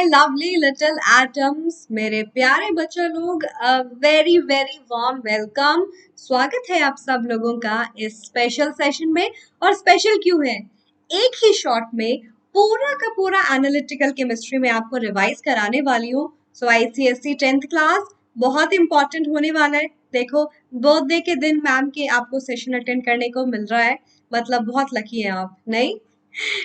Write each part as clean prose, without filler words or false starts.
Lovely little atoms, मेरे प्यारे बच्चों लोग, वेरी वेरी वार्म वेलकम। स्वागत है आप सब लोगों का इस स्पेशल सेशन में। और स्पेशल क्यों है? एक ही शॉट में पूरा का पूरा एनालिटिकल केमिस्ट्री में आपको रिवाइज कराने वाली हूँ। सो आईसीएसई 10th क्लास बहुत इंपॉर्टेंट होने वाला है। देखो, बर्थडे के दिन मैम के आपको सेशन अटेंड करने को मिल रहा है, मतलब बहुत लकी है आप, नहीं?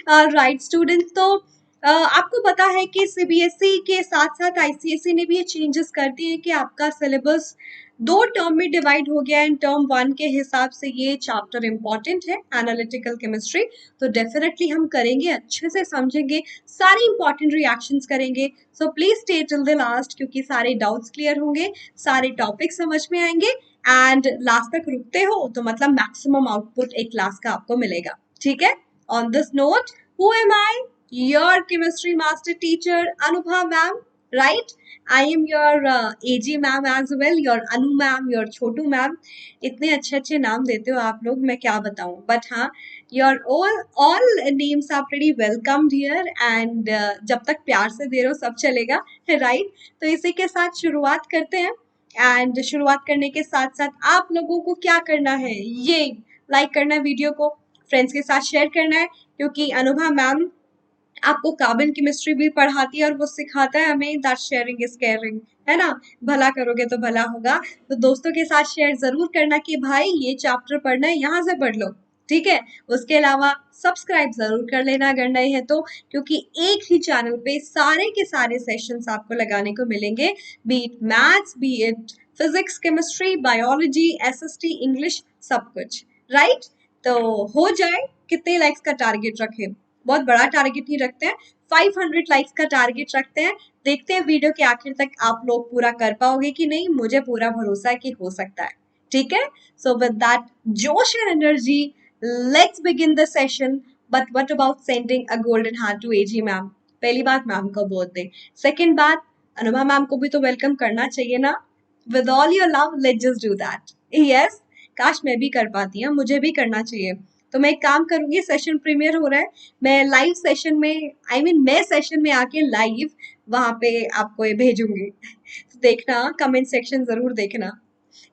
राइट स्टूडेंट्स, तो आपको पता है कि सीबीएसई के साथ साथ आईसीएसई ने भी ये चेंजेस कर दिए हैं कि आपका सिलेबस 2 टर्म में डिवाइड हो गया है। टर्म 1 के हिसाब से ये चैप्टर इंपॉर्टेंट है, एनालिटिकल केमिस्ट्री। तो डेफिनेटली हम करेंगे, अच्छे से समझेंगे, सारे इंपॉर्टेंट रिएक्शंस करेंगे। So please stay till the last, क्योंकि सारे डाउट्स क्लियर होंगे, सारे टॉपिक समझ में आएंगे। एंड लास्ट तक रुकते हो तो मतलब मैक्सिमम आउटपुट एक क्लास का आपको मिलेगा, ठीक है? On this note, who am I? Your chemistry master teacher, Anubha ma'am, right? I am your AG ma'am as well, your Anu ma'am, your Chotu ma'am. इतने अच्छे अच्छे नाम देते हो आप लोग, मैं क्या बताऊं। बट हाँ, your all names are pretty welcomed here, and जब तक प्यार से दे रहे हो सब चलेगा, right? तो इसी के साथ शुरुआत करते हैं। एंड शुरुआत करने के साथ साथ आप लोगों को क्या करना है, ये लाइक करना है वीडियो को, फ्रेंड्स के साथ शेयर करना है, क्योंकि अनुभा मैम आपको कार्बन केमिस्ट्री भी पढ़ाती है और वो सिखाता है हमें दैट शेयरिंग इज केयरिंग, है ना? भला करोगे तो भला होगा। तो दोस्तों के साथ शेयर जरूर करना कि भाई ये चैप्टर पढ़ना है, यहाँ से पढ़ लो, ठीक है? उसके अलावा सब्सक्राइब जरूर कर लेना अगर नए हैं तो, क्योंकि एक ही चैनल पे सारे के सारे सेशंस आपको लगाने को मिलेंगे, B it maths, B it physics, chemistry, biology, SST, English, सब कुछ, राइट? तो हो जाए, कितने लाइक्स का टारगेट रखें? बहुत बड़ा टारगेट नहीं रखते हैं, 500 लाइक्स का टारगेट रखते हैं। देखते हैं वीडियो के आखिर तक आप लोग पूरा कर पाओगे कि नहीं। मुझे पूरा भरोसा है कि हो सकता है, ठीक है? सो विद दैट जोश and energy, let's begin the session. But what about sending a golden heart to AG ma'am? पहली बात, मैम का बर्थडे। सेकंड बात, अनुभा मैम को भी तो वेलकम करना चाहिए ना। With all your love, let's just do that. Yes, काश मैं भी कर पाती हूँ, मुझे भी करना चाहिए। तो मैं एक काम करूंगी, सेशन प्रीमियर हो रहा है, मैं लाइव सेशन में, मैं सेशन में आके लाइव वहां पे आपको ये भेजूंगी। तो देखना, कमेंट सेक्शन जरूर देखना,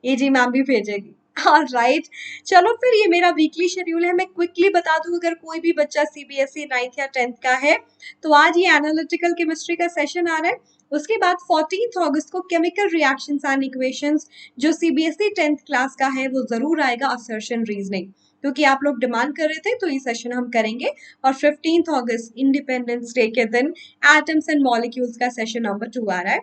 ये जी मैम भी भेजेगी। राइट, चलो फिर ये मेरा वीकली शेड्यूल है, मैं क्विकली बता दूं। अगर कोई भी बच्चा सीबीएसई 9th या 10th का है तो आज ये एनालिटिकल केमिस्ट्री का सेशन आ रहा है। उसके बाद 14 अगस्त को केमिकल रिएक्शंस एंड इक्वेशंस, जो सीबीएसई 10th क्लास का है, वो जरूर आएगा, असर्शन रीजनिंग, क्योंकि आप लोग डिमांड कर रहे थे तो ये सेशन हम करेंगे। और 15 अगस्त इंडिपेंडेंस डे के दिन एटम्स एंड मॉलिक्यूल्स का सेशन नंबर 2 आ रहा है,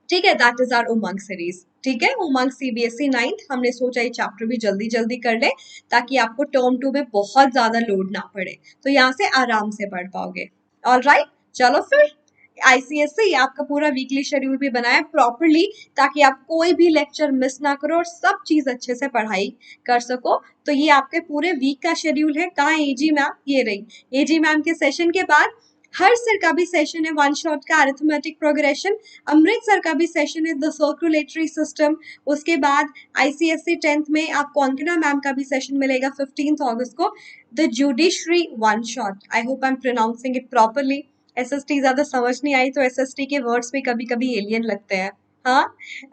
ठीक है? That is our Umang series, ठीक है? उमंग सीबीएसई 9th, हमने सोचा ये चैप्टर भी जल्दी जल्दी कर ले ताकि आपको टर्म 2 में बहुत ज्यादा लोड ना पड़े, तो यहाँ से आराम से पढ़ पाओगे। ऑलराइट, चलो फिर आईसीएसई आपका पूरा वीकली शेड्यूल भी बनाया प्रॉपरली, ताकि आप कोई भी लेक्चर मिस ना करो और सब चीज अच्छे से पढ़ाई कर सको। तो ये आपके पूरे वीक का शेड्यूल है। कहाँ एजी मैम? ये रही एजी मैम के सेशन के बाद हर सर का भी सेशन है, वन शॉट का अरिथमेटिक प्रोग्रेशन। अमृत सर का भी सेशन है, द सर्कुलेटरी सिस्टम। उसके बाद आईसीएसई 10th में आपको अंकिता मैम का भी सेशन मिलेगा 15 अगस्त को, the judiciary one shot. I hope I am pronouncing it properly. SST ज्यादा समझ नहीं आई तो एसएसटी के वर्ड्स भी कभी कभी एलियन लगते हैं, हाँ?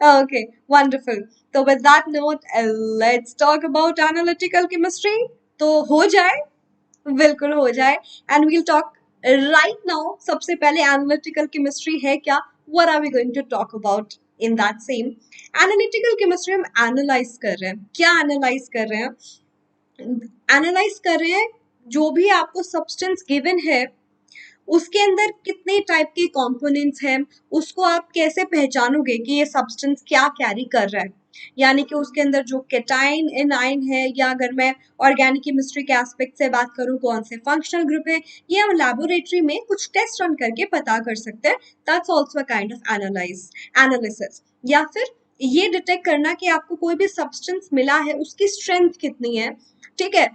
Okay, wonderful. तो with that note, let's talk about analytical chemistry. तो हो जाए, बिल्कुल हो जाए, and we'll talk right now. सबसे पहले एनालिटिकल केमिस्ट्री है क्या, what are we going to talk about in that same. Analytical chemistry हम एनालाइज कर रहे हैं, क्या एनालाइज कर रहे हैं? एनालाइज कर रहे हैं जो भी आपको सब्सटेंस गिवन है उसके अंदर कितने टाइप के कंपोनेंट्स हैं, उसको आप कैसे पहचानोगे कि ये सब्सटेंस क्या कैरी कर रहा है। यानी कि उसके अंदर जो केटाइन, एनाइन है, या अगर मैं ऑर्गेनिक केमिस्ट्री के एस्पेक्ट से बात करूं कौन से फंक्शनल ग्रुप है, ये हम लैबोरेटरी में कुछ टेस्ट रन करके पता कर सकते हैं। That's also a kind of analysis. या फिर ये डिटेक्ट करना कि आपको कोई भी सब्सटेंस मिला है उसकी स्ट्रेंथ कितनी है, ठीक है?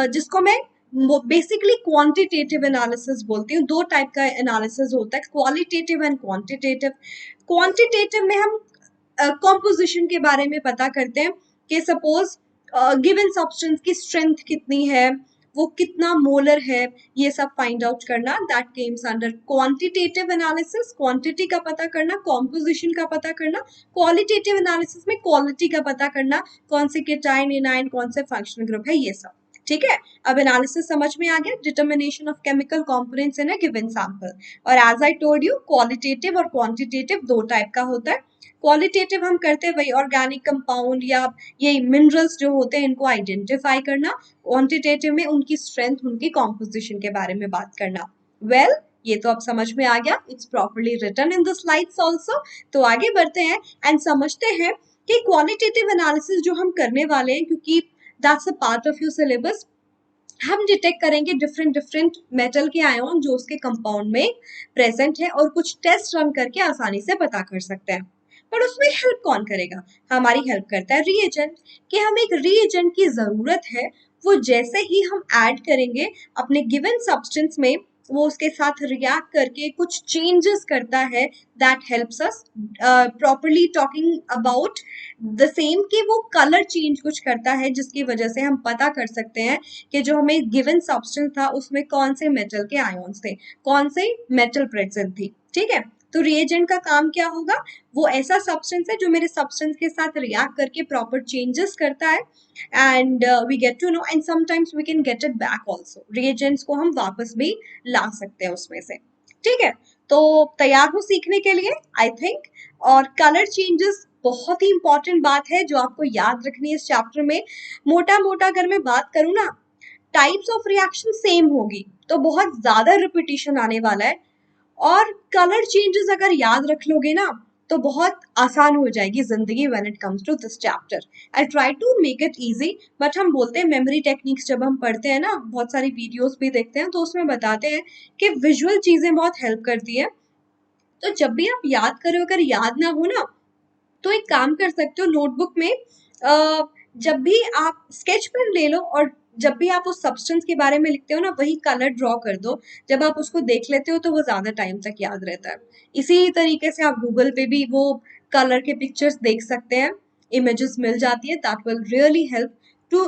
जिसको मैं बेसिकली क्वांटिटेटिव एनालिसिस बोलती हूँ। 2 टाइप का एनालिसिस होता है, क्वालिटेटिव एंड क्वांटिटेटिव। क्वांटिटेटिव में हम कॉम्पोजिशन के बारे में पता करते हैं कि सपोज गिवन सब्सटेंस की स्ट्रेंथ कितनी है, वो कितना मोलर है, ये सब फाइंड आउट करना, that Kemps under quantitative analysis, quantity का पता करना, कॉम्पोजिशन का पता करना, क्वालिटेटिव एनालिसिस में क्वालिटी का पता करना, कौन से केटाइन एनाइन कौन से फंक्शनल ग्रुप है, ये सब। ठीक है, अब एनालिसिस समझ में आ गया, determination of chemical components in a given sample. और as I told you, qualitative और क्वांटिटेटिव दो टाइप का होता है। क्वालिटेटिव हम करते हैं वही ऑर्गेनिक कंपाउंड या ये मिनरल्स जो होते हैं इनको आइडेंटिफाई करना, क्वांटिटेटिव में उनकी स्ट्रेंथ, उनकी कॉम्पोजिशन के बारे में बात करना। वेल ये तो अब समझ में आ गया, it's properly written in the slides also. तो आगे बढ़ते हैं एंड समझते हैं कि क्वालिटेटिव एनालिसिस जो हम करने वाले हैं, क्योंकि that's a part of your syllabus, हम डिटेक्ट करेंगे डिफरेंट डिफरेंट मेटल के आयन जो उसके कंपाउंड में प्रेजेंट है और कुछ टेस्ट रन करके आसानी से पता कर सकते हैं। पर उसमें हेल्प कौन करेगा? हमारी हेल्प करता है रिएजेंट, कि हमें एक रिएजेंट की जरूरत है, वो जैसे ही हम ऐड करेंगे अपने गिवन सब्सटेंस में, वो उसके साथ रिएक्ट करके कुछ चेंजेस करता है, that helps us properly talking about the same, कि वो कलर चेंज कुछ करता है जिसकी वजह से हम पता कर सकते हैं कि जो हमें गिवन सब्सटेंस था उसमें कौन से मेटल के आयन्स थे, कौन से मेटल प्रेजेंट थी। ठीक है, तो रिएजेंट का काम क्या होगा? वो ऐसा सब्सटेंस है जो मेरे सब्सटेंस के साथ रिएक्ट करके प्रॉपर चेंजेस करता है, and we get to know and sometimes we can get it back also, reagents को हम वापस भी ला सकते हैं उसमें से। ठीक है, तो तैयार हो सीखने के लिए आई थिंक। और कलर चेंजेस बहुत ही इंपॉर्टेंट बात है जो आपको याद रखनी है इस चैप्टर में। मोटा मोटा अगर मैं बात करूं ना, टाइप्स ऑफ रिएक्शन सेम होगी तो बहुत ज्यादा रिपीटिशन आने वाला है, और कलर चेंजेस अगर याद रख लोगे ना तो बहुत आसान हो जाएगी जिंदगी when it comes to this chapter. I try to make it easy, but हम बोलते हैं मेमोरी टेक्निक्स जब हम पढ़ते हैं ना, बहुत सारी वीडियोस भी देखते हैं तो उसमें बताते हैं कि विजुअल चीजें बहुत हेल्प करती है। तो जब भी आप याद करो, अगर याद ना हो ना तो एक काम कर सकते हो, नोटबुक में जब भी आप स्केच पेन ले लो और जब भी आप उस सब्सटेंस के बारे में लिखते हो ना, वही कलर ड्रॉ कर दो। जब आप उसको देख लेते हो तो वो ज्यादा टाइम तक याद रहता है। इसी तरीके से आप गूगल पे भी वो कलर के पिक्चर्स देख सकते हैं, इमेजेस मिल जाती है, that will really help to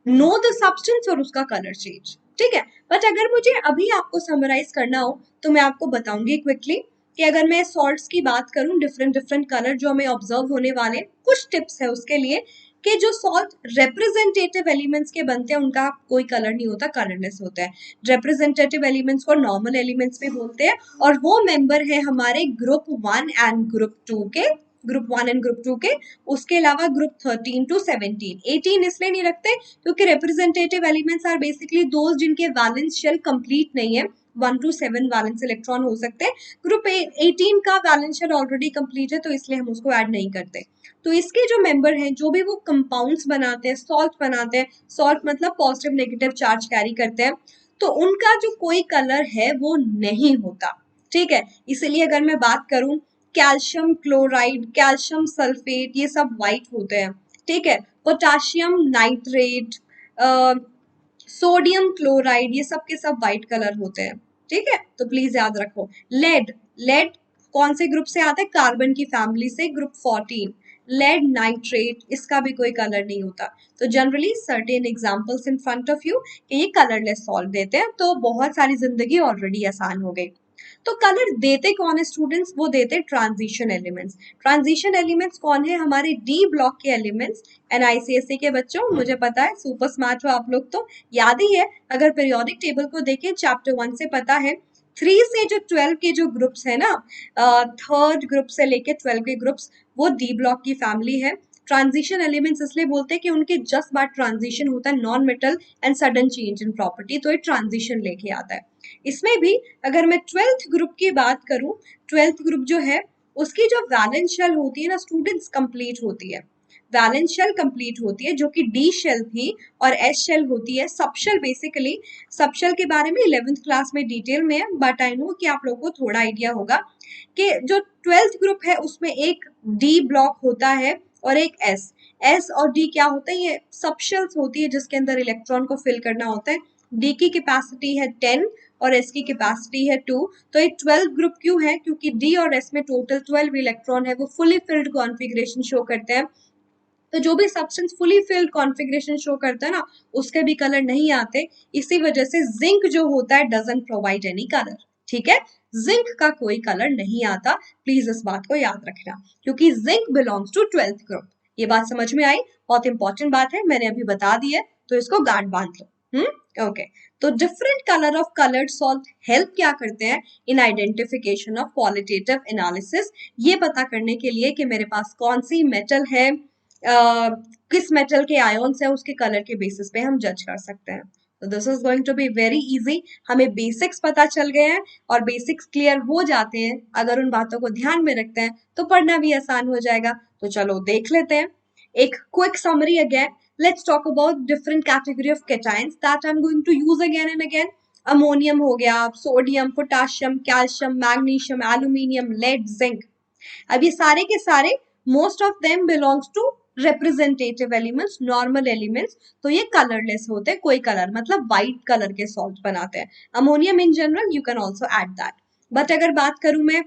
know the substance और उसका कलर चेंज। ठीक है, बट अगर मुझे अभी आपको समराइज करना हो तो मैं आपको बताऊंगी क्विकली कि अगर मैं सॉल्ट्स की बात करूं, डिफरेंट डिफरेंट कलर जो हमें ऑब्जर्व होने वाले, कुछ टिप्स है उसके लिए, कि जो सॉल्ट रिप्रेजेंटेटिव एलिमेंट्स के बनते हैं उनका कोई कलर नहीं होता, कलरलेस होता है। रिप्रेजेंटेटिव एलिमेंट्स को नॉर्मल एलिमेंट्स भी बोलते हैं, और वो मेंबर है हमारे ग्रुप 1 एंड ग्रुप 2 के, ग्रुप 1 एंड ग्रुप 2 के। उसके अलावा ग्रुप 13 टू 17, 18 इसलिए नहीं रखते क्योंकि representative elements are basically those जिनके वैलेंस शेल कंप्लीट नहीं है, 1 to 7 वैलेंस इलेक्ट्रॉन हो सकते हैं। ग्रुप 18 का वैलेंस शेल ऑलरेडी कंप्लीट है तो इसलिए हम उसको ऐड नहीं करते। तो इसके जो मेंबर हैं, जो भी वो कंपाउंड्स बनाते हैं, सॉल्ट बनाते हैं, सॉल्ट मतलब पॉजिटिव नेगेटिव चार्ज कैरी करते हैं, तो उनका जो कोई कलर है वो नहीं होता। ठीक है, इसलिए अगर मैं बात करूं, कैल्शियम क्लोराइड, कैल्शियम सल्फेट, ये सब व्हाइट होते हैं। ठीक है, पोटाशियम नाइट्रेट, सोडियम क्लोराइड, ये सब के सब व्हाइट कलर होते हैं। ठीक है, तो प्लीज याद रखो। लेड, लेड कौन से ग्रुप से आता है? कार्बन की फैमिली से, ग्रुप 14। लेड नाइट्रेट, इसका भी कोई कलर नहीं होता। तो generally certain examples in front of you कि ये कलरलेस सॉल्ट देते हैं, तो बहुत सारी जिंदगी ऑलरेडी आसान हो गई। तो कलर देते कौन है स्टूडेंट्स? वो देते ट्रांजिशन एलिमेंट्स। ट्रांजिशन एलिमेंट्स कौन है? हमारे डी ब्लॉक के एलिमेंट्स। एनआईसीएसई के बच्चों, मुझे पता है सुपर स्मार्ट हो आप लोग, तो याद ही है। अगर पीरियोडिक टेबल को देखें चैप्टर 1 से पता है, 3 से जो 12 के जो ग्रुप्स है ना, थर्ड ग्रुप से लेके 12 के ग्रुप्स, वो डी ब्लॉक की फैमिली है। ट्रांजिशन एलिमेंट्स इसलिए बोलते हैं कि उनके जस्ट बाद ट्रांजिशन होता है non metal and sudden change in property, तो ये ट्रांजिशन लेके आता है। इसमें भी अगर मैं 12th ग्रुप की बात करूं, 12th ग्रुप जो है उसकी जो वैलेंस शेल होती है ना स्टूडेंट्स, कंप्लीट होती है। वैलेंस शेल कंप्लीट होती है, जो कि डी शेल थी, और एस शेल होती है। सब शेल बेसिकली, सब शेल के बारे में 11th क्लास में डिटेल में है, बट आई नो कि आप लोगों को थोड़ा आइडिया होगा कि जो 12th ग्रुप है उसमें एक डी ब्लॉक होता है और एक एस। एस और डी क्या होता है? ये सब शेल्स होती है जिसके अंदर इलेक्ट्रॉन को फिल करना होता है। डी की कैपेसिटी है 10 और एस की कैपेसिटी है 2। तो ये 12 ग्रुप क्यों है? क्योंकि डी और एस में टोटल 12 इलेक्ट्रॉन है, वो फुली फिल्ड कॉन्फ़िगरेशन शो करते हैं। तो जो भी substance fully filled configuration show करता है ना, उसके भी कलर नहीं आते। इसी वजह से जिंक जो होता है डजंट प्रोवाइड एनी कलर। ठीक है, जिंक का कोई कलर नहीं आता, प्लीज इस बात को याद रखना, क्योंकि zinc belongs to 12th group. ये बात समझ में आई? बहुत इंपॉर्टेंट बात है, मैंने अभी बता दी है, तो इसको गांठ बांध लो। ओके। तो different colour of coloured salt help क्या करते हैं in identification of qualitative analysis, ये पता करने के लिए कि मेरे पास कौन सी मेटल है, किस मेटल के आयोन्स है, उसके कलर के बेसिस पे हम जज कर सकते हैं। तो this is going to be very easy. हमें बेसिक्स पता चल गए हैं और बेसिक्स क्लियर हो जाते हैं अगर उन बातों को ध्यान में रखते हैं, तो पढ़ना भी आसान हो जाएगा। तो चलो देख लेते हैं एक quick summary again. Let's talk about different category of cations that I'm going to use again and again. Ammonium हो गया, sodium, potassium, calcium, magnesium, aluminium, lead, zinc. अब ये सारे के सारे most of them belongs to representative elements, normal elements. तो ये colourless होते हैं, कोई कलर मतलब व्हाइट कलर के सॉल्ट बनाते हैं। Ammonium in general you can also add that, but अगर बात करूं मैं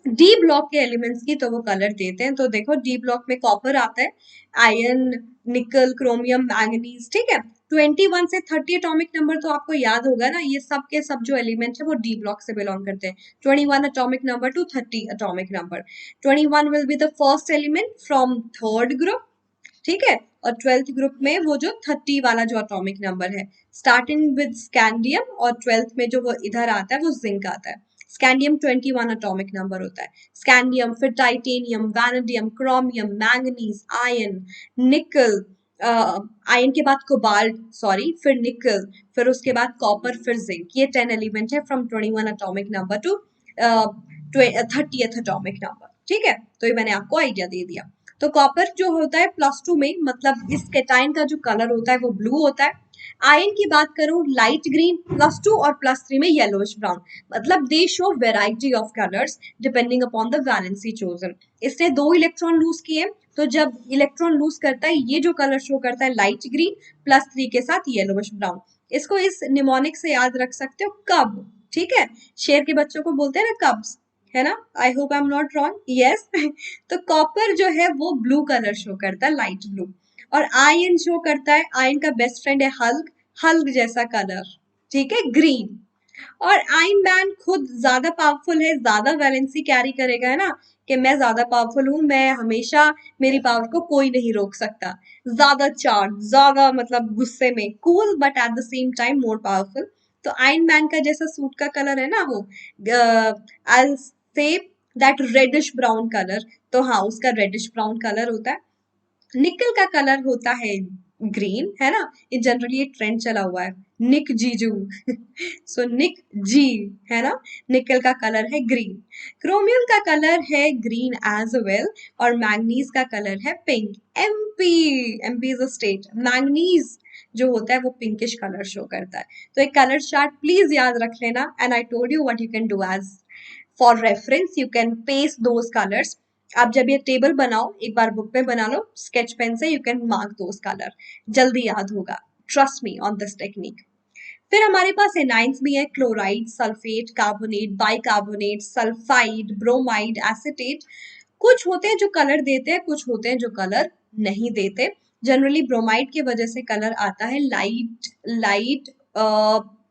डी ब्लॉक के एलिमेंट्स की, तो वो कलर देते हैं। तो देखो डी ब्लॉक में कॉपर आता है, आयरन, निकल, क्रोमियम, मैंगनीज। ठीक है, 21 से 30 एटॉमिक नंबर तो आपको याद होगा ना, ये सब के सब जो एलिमेंट है वो डी ब्लॉक से बिलोंग करते हैं। 21 atomic number two 30 atomic number. 21 will be the first element from third group. ठीक है, और 12th ग्रुप में वो जो 30 वाला जो एटॉमिक नंबर है, स्टार्टिंग विद स्कैंडियम, और 12th में जो वो इधर आता है वो जिंक आता है। स्कैंडियम 21 एटॉमिक नंबर होता है। स्कैंडियम, फिर titanium, vanadium, chromium, manganese, ion, निकल, आयन के बाद कोबाल्ट, सॉरी, फिर निकल, फिर उसके बाद कॉपर, फिर जिंक। ये 10 एलिमेंट है from 21 atomic number two 30th atomic number. ठीक है, तो ये मैंने आपको आइडिया दे दिया। तो कॉपर जो होता है +2 में, मतलब इस कैटाइन का जो कलर होता है वो ब्लू होता है। आयन की बात करूं, लाइट ग्रीन, +2 और +3 में येलोइश ब्राउन, मतलब दे show variety of colours depending upon the valency chosen. इसने 2 इलेक्ट्रॉन लूज किए, तो जब इलेक्ट्रॉन लूज करता है ये जो कलर शो करता है लाइट ग्रीन +3 के साथ येलोइश ब्राउन। इसको इस निमोनिक से याद रख सकते हो, कब। ठीक है, शेर के बच्चों को बोलते हैं ना कब्स, है ना? I hope I am not wrong, yes. तो कॉपर जो है वो ब्लू कलर शो करता है, लाइट ब्लू। और आयन शो करता है, आयन का बेस्ट फ्रेंड है हल्क, हल्क जैसा कलर। ठीक है, ग्रीन। और आयन मैन खुद ज्यादा पावरफुल है, ज्यादा वैलेंसी कैरी करेगा, है ना, कि मैं ज्यादा पावरफुल हूं, मैं हमेशा, मेरी पावर को कोई नहीं रोक सकता। ज्यादा चार्ज, ज्यादा मतलब गुस्से में, cool but at the same time more powerful. तो आयन मैन का जैसा सूट का कलर है ना वो, आई say that reddish brown colour, तो हाँ उसका रेडिश ब्राउन कलर होता है। निकल का कलर होता है ग्रीन, है ना, ये जनरली एक ट्रेंड चला हुआ है, निक जीजू। सो निक जी, है ना, निकल का कलर है ग्रीन। क्रोमियम का कलर है ग्रीन एज वेल, और मैंगनीज का कलर है pink. MP, MP is a state. Manganese जो होता है वो पिंकिश कलर शो करता है। तो एक कलर चार्ट प्लीज याद रख लेना, and I told you what you can do as for reference, you can paste those colours. आप जब ये टेबल बनाओ, एक बार बुक में बना लो स्केच पेन से, you can mark those colour, जल्दी याद होगा, trust me on this technique. फिर हमारे पास एनाइंस भी है, chloride, sulphate, carbonate, bicarbonate, sulphide, bromide, acetate. कुछ होते हैं जो कलर देते हैं, कुछ होते हैं जो कलर नहीं देते। जनरली ब्रोमाइड की वजह से कलर आता है light light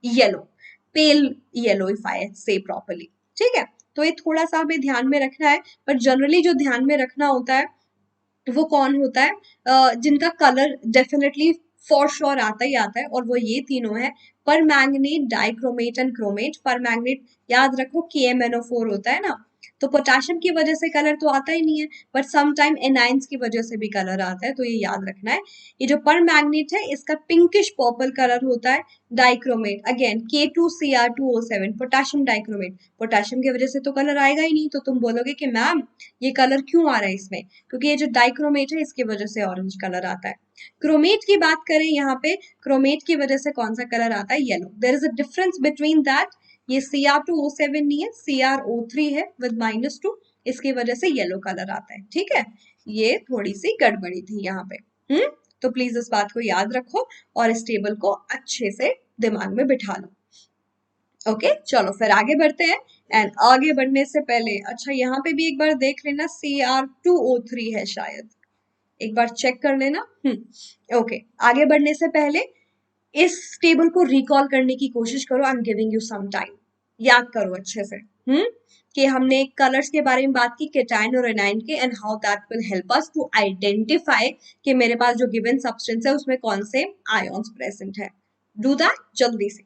yellow, pale yellow if I से प्रॉपरली। ठीक है, तो ये थोड़ा सा हमें ध्यान में रखना है, पर जनरली जो ध्यान में रखना होता है वो कौन होता है, जिनका कलर डेफिनेटली फॉर श्योर आता ही आता है, और वो ये तीनों है, पर मैंगनेट, डाइक्रोमेट एंड क्रोमेट। पर मैंगनेट याद रखो KMnO4 होता है ना, तो पोटाशियम की वजह से कलर तो आता ही नहीं है, बट सम टाइम एनाइंस की वजह से भी कलर आता है, तो ये याद रखना है। ये जो पर मैंगनेट है इसका पिंकिश पर्पल कलर होता है। Dichromate again K2Cr2O7, potassium dichromate, potassium की वजह से तो कलर आएगा ही नहीं, तो तुम बोलोगे कि मैम ये कलर क्यों आ रहा है इसमें, क्योंकि ये जो डाइक्रोमेट है इसकी वजह से ऑरेंज कलर आता है। क्रोमेट की बात करें यहाँ पे, क्रोमेट की वजह से कौन सा कलर आता है, yellow. There is a difference between that, ये Cr2O7 नहीं है, CrO3 है विद -2, इसकी वजह से येलो कलर आता है। ठीक है, ये थोड़ी सी गड़बड़ी थी यहाँ पे। तो प्लीज इस बात को याद रखो और इस टेबल को अच्छे से दिमाग में बिठा लो। ओके, चलो फिर आगे बढ़ते हैं। एंड आगे बढ़ने से पहले, अच्छा यहाँ पे भी एक बार देख लेना, Cr2O3 है शायद, एक बार चेक कर लेना। ओके, आगे बढ़ने से पहले इस टेबल को रिकॉल करने की कोशिश करो। I am giving you some time, याद करो अच्छे से। कि हमने कलर्स के बारे में बात की, केटाइन और एनाइन के, and how that will help us to identify कि मेरे पास जो गिवन सब्सटेंस है उसमें कौन से आयॉन्स प्रेजेंट है। डू दैट जल्दी से।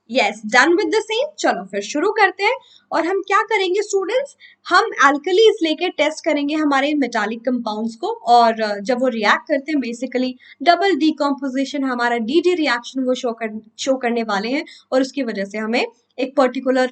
Yes, done with the same. चलो फिर शुरू करते हैं। और हम क्या करेंगे स्टूडेंट्स, हम एल्कलीज लेके टेस्ट करेंगे हमारे मेटालिक कंपाउंड्स को, और जब वो रिएक्ट करते हैं बेसिकली डबल डीकम्पोजिशन, हमारा डी रिएक्शन वो शो करने वाले हैं, और उसकी वजह से हमें एक पर्टिकुलर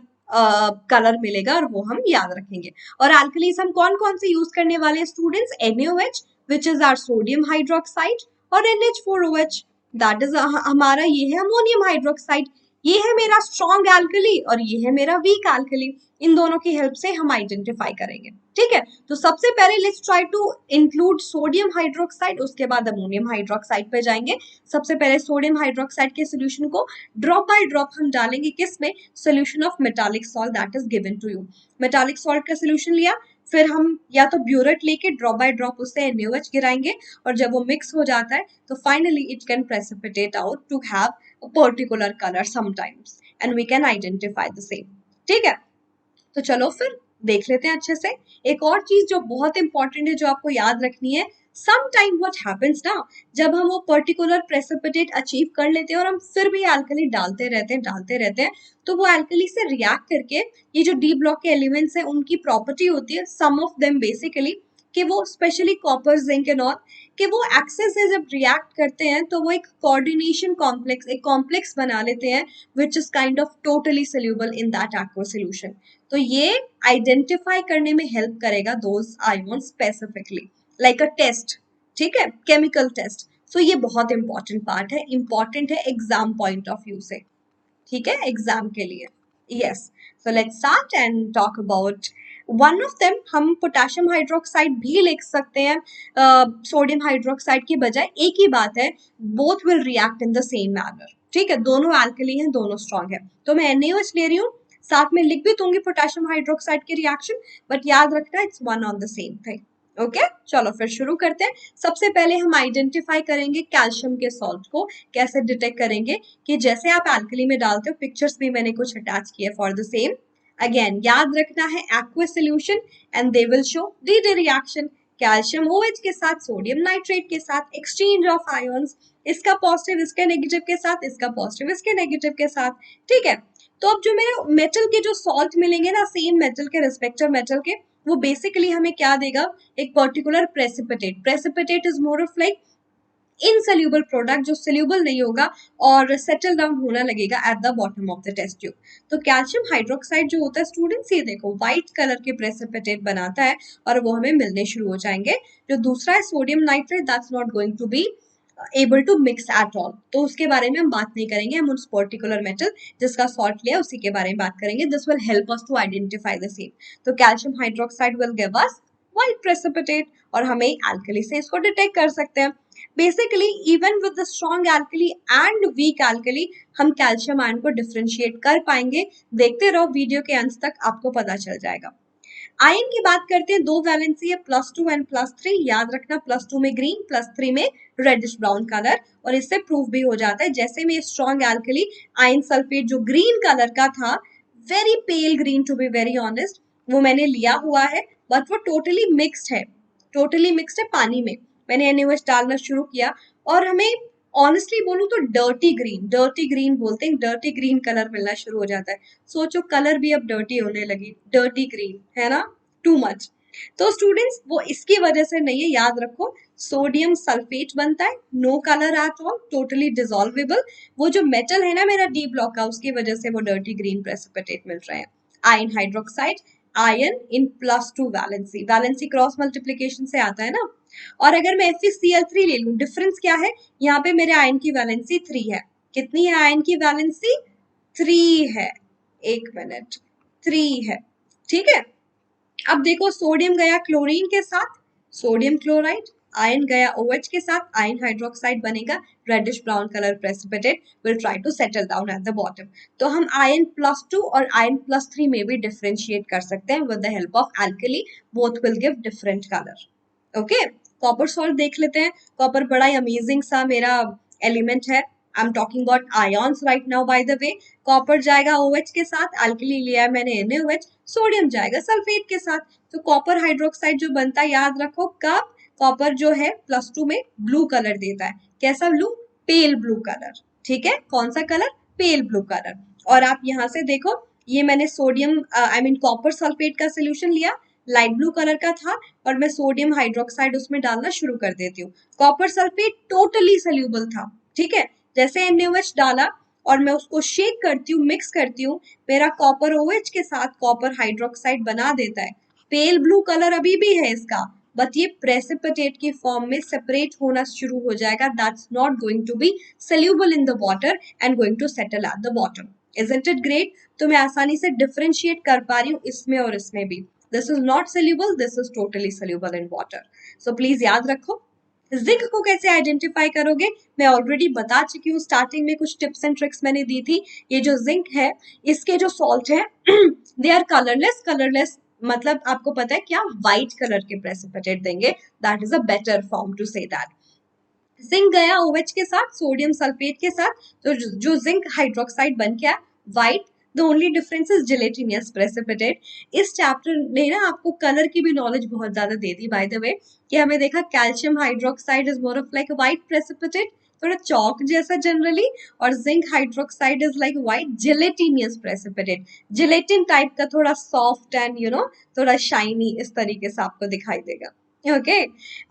कलर मिलेगा और वो हम याद रखेंगे। और एल्कलीज हम कौन कौन से यूज करने वाले हैं students, NaOH which is are sodium hydroxide, और NH4OH दैट इज हमारा ये है अमोनियम हाइड्रोक्साइड। ये है मेरा स्ट्रॉन्ग एल्कली और ये है मेरा वीक एल्कली। इन दोनों की हेल्प से हम आइडेंटिफाई करेंगे। ठीक है, तो सबसे पहले let's try to include sodium hydroxide, उसके बाद अमोनियम हाइड्रोक्साइड पे जाएंगे। सबसे पहले सोडियम हाइड्रोक्साइड के सोल्यूशन को ड्रॉप बाय ड्रॉप हम डालेंगे किसमें, solution of metallic salt that is given to you. Metallic salt का सोल्यूशन लिया, फिर हम या तो ब्यूरेट लेके ड्रॉप बाय ड्रॉप उससे NaOH गिराएंगे, और जब वो मिक्स हो जाता है तो finally it can precipitate out to have a particular color sometimes and we can identify the same। ठीक है, तो चलो फिर देख लेते हैं अच्छे से। एक और चीज जो बहुत इंपॉर्टेंट है जो आपको याद रखनी है, समटाइम व्हाट हैपेंस ना, जब हम वो पर्टिकुलर प्रेसिपिटेट अचीव कर लेते हैं और हम फिर भी एल्कली डालते रहते हैं, तो वो एल्कली से रिएक्ट करके ये जो डी ब्लॉक के एलिमेंट्स हैं उनकी प्रॉपर्टी होती है, सम ऑफ देम बेसिकली, कि वो specially copper zinc and all, कि वो एक्सेस से जब रिएक्ट करते हैं तो वो एक कोऑर्डिनेशन कॉम्प्लेक्स, एक कॉम्प्लेक्स बना लेते हैं which is kind of totally soluble in that aqua solution. तो ये आइडेंटिफाई करने में हेल्प करेगा those ion specifically, like a test. ठीक है, केमिकल टेस्ट। सो ये बहुत इंपॉर्टेंट पार्ट है, इंपॉर्टेंट है एग्जाम पॉइंट ऑफ व्यू से। ठीक है, एग्जाम के लिए। Yes, so let's start and talk about one of them. हम पोटेशियम हाइड्रोक्साइड भी लिख सकते हैं सोडियम हाइड्रोक्साइड की बजाय। एक ही बात है, both will react in the same manner. ठीक है, दोनों एल्कली हैं, दोनों स्ट्रॉन्ग है, तो मैं NaOH ले रही हूँ, साथ में लिख भी दूंगी पोटेशियम हाइड्रोक्साइड की रिएक्शन, बट याद रखना it's one on the same thing. Okay, चलो फिर शुरू करते हैं। सबसे पहले हम आइडेंटिफाई करेंगे कैल्शियम के सॉल्ट को। कैसे डिटेक्ट करेंगे, कि जैसे आप एल्कली में डालते हो, पिक्चर्स भी मैंने कुछ अटैच किए फॉर द सेम। अगेन याद रखना है aqueous solution and they will show D reaction. Calcium OH के साथ सोडियम नाइट्रेट के साथ एक्सचेंज ऑफ आयंस, इसका पॉजिटिव इसके नेगेटिव के साथ, इसका पॉजिटिव इसके नेगेटिव के साथ। ठीक है, तो अब जो मेरे मेटल के जो सॉल्ट मिलेंगे ना, सेम मेटल के रिस्पेक्टिव मेटल के, वो बेसिकली हमें क्या देगा, एक particular precipitate. Precipitate is more of like insoluble product, जो सोल्यूबल नहीं होगा और सेटल डाउन होना लगेगा at the bottom of the test tube. तो कैल्शियम हाइड्रोक्साइड जो होता है स्टूडेंट्स, ये देखो व्हाइट कलर के प्रेसिपिटेट बनाता है और वो हमें मिलने शुरू हो जाएंगे। जो दूसरा है sodium nitrate, that's not going to be able to mix at all, तो उसके बारे में हम बात नहीं करेंगे। हम उस पर्टिकुलर मेटल जिसका सॉल्ट लिया उसी के बारे में बात करेंगे। This will help us to identify the same. तो calcium hydroxide will give us white precipitate, और हमें एल्कली से इसको डिटेक्ट कर सकते हैं। Basically even with the strong alkali and weak alkali, हम कैल्शियम आयन को डिफरेंशिएट कर पाएंगे। देखते रहो वीडियो के अंत तक, आपको पता चल जाएगा। आयन की बात करते हैं, दो वैलेंसी है, +2 एंड +3। याद रखना, +2 में ग्रीन, +3 में रेडिश ब्राउन कलर, और इससे प्रूव भी हो जाता है। जैसे में स्ट्रॉन्ग एल्कली आयन सल्फेट जो ग्रीन कलर का था, very pale green to be very honest, वो मैंने लिया हुआ है, बट वो टोटली मिक्स्ड है, टोटली मिक्स्ड है पानी में। मैंने NaOH डालना शुरू किया और हमें ऑनेस्टली बोलूं तो डर्टी ग्रीन बोलते हैं, डर्टी ग्रीन कलर मिलना शुरू हो जाता है। सोचो, कलर भी अब डर्टी होने लगी, डर्टी ग्रीन, है ना, टू मच। तो स्टूडेंट्स वो इसकी वजह से नहीं है, याद रखो, सोडियम सल्फेट बनता है, no colour at all, totally dissolvable. वो जो मेटल है ना मेरा डी ब्लॉक का, उसकी वजह से वो डर्टी ग्रीन प्रेसिपिटेट मिल रहे हैं। आयन हाइड्रोक्साइड, आयन इन +2 वैलेंसी, वैलेंसी क्रॉस मल्टीप्लीकेशन से आता है ना। और अगर मैं FeCl3 ले लूं, डिफरेंस क्या है, यहाँ पे मेरे आयन की वैलेंसी 3 है। कितनी है आयन की वैलेंसी, 3 है। एक मिनट, 3 है। ठीक है, अब देखो, सोडियम गया क्लोरीन के साथ, सोडियम क्लोराइड, आयन गया OH के साथ, आयन हाइड्रोक्साइड बनेगा, reddish brown colour precipitate will try to settle down at the bottom. तो हम आयन +2 और आयन +3 में भी डिफरेंशिएट कर सकते हैं with the help of alkali, both will give different colour. Okay, copper salt देख लेते हैं। कॉपर बड़ा ही अमेजिंग सा मेरा एलिमेंट है। I am talking about ions right now by the way. Copper जाएगा OH के साथ, अल्कली लिया है मैंने NaOH, सोडियम जाएगा सल्फेट के साथ। तो कॉपर हाइड्रोक्साइड जो बनता है, याद रखो कब, कॉपर जो है +2 में ब्लू कलर देता है। कैसा ब्लू? Pale blue colour. ठीक है, कौन सा कलर? Pale blue colour. और आप यहाँ से देखो, ये मैंने sodium I mean copper sulphate का सोल्यूशन लिया, लाइट ब्लू कलर का था, और मैं सोडियम हाइड्रोक्साइड उसमें डालना शुरू कर देती हूँ। कॉपर सल्फेट टोटली सोल्यूबल था। ठीक है, जैसे NaOH डाला और मैं उसको शेक करती हूँ, मिक्स करती हूँ, मेरा कॉपर OH के साथ कॉपर हाइड्रोक्साइड बना देता है। पेल ब्लू कलर अभी भी है इसका, बट ये प्रेसिपिटेट की फॉर्म में सेपरेट होना शुरू हो जाएगा। That's not going to be soluble in the water and going to settle at the bottom. Isn't it great? तो मैं आसानी से डिफरेंशिएट कर पा रही हूँ इसमें और इसमें भी। This is not soluble, this is totally soluble in water. So please याद रखो। जिंक को कैसे आइडेंटिफाई करोगे, मैं ऑलरेडी बता चुकी हूँ, स्टार्टिंग में कुछ टिप्स एंड ट्रिक्स मैंने दी थी। ये जो जिंक है, इसके जो सॉल्ट है दे आर कलरलेस। कलरलेस मतलब आपको पता है क्या, व्हाइट कलर के प्रेसिपिटेट देंगे। That is a better form to say that. Zinc गया OH के साथ, सोडियम सल्फेट के साथ, तो जो जिंक हाइड्रोक्साइड बन गया white. The only difference is gelatinous precipitate. इस चैप्टर ने ना आपको कलर की भी नॉलेज बहुत ज्यादा दे दी बाय द वे, कि हमें देखा calcium hydroxide is more of like white precipitate, थोड़ा चौक जैसा जनरली, और zinc hydroxide is like white gelatinous precipitate, gelatin type का, थोड़ा सॉफ्ट एंड थोड़ा शाइनी, इस तरीके से आपको दिखाई देगा। ओके,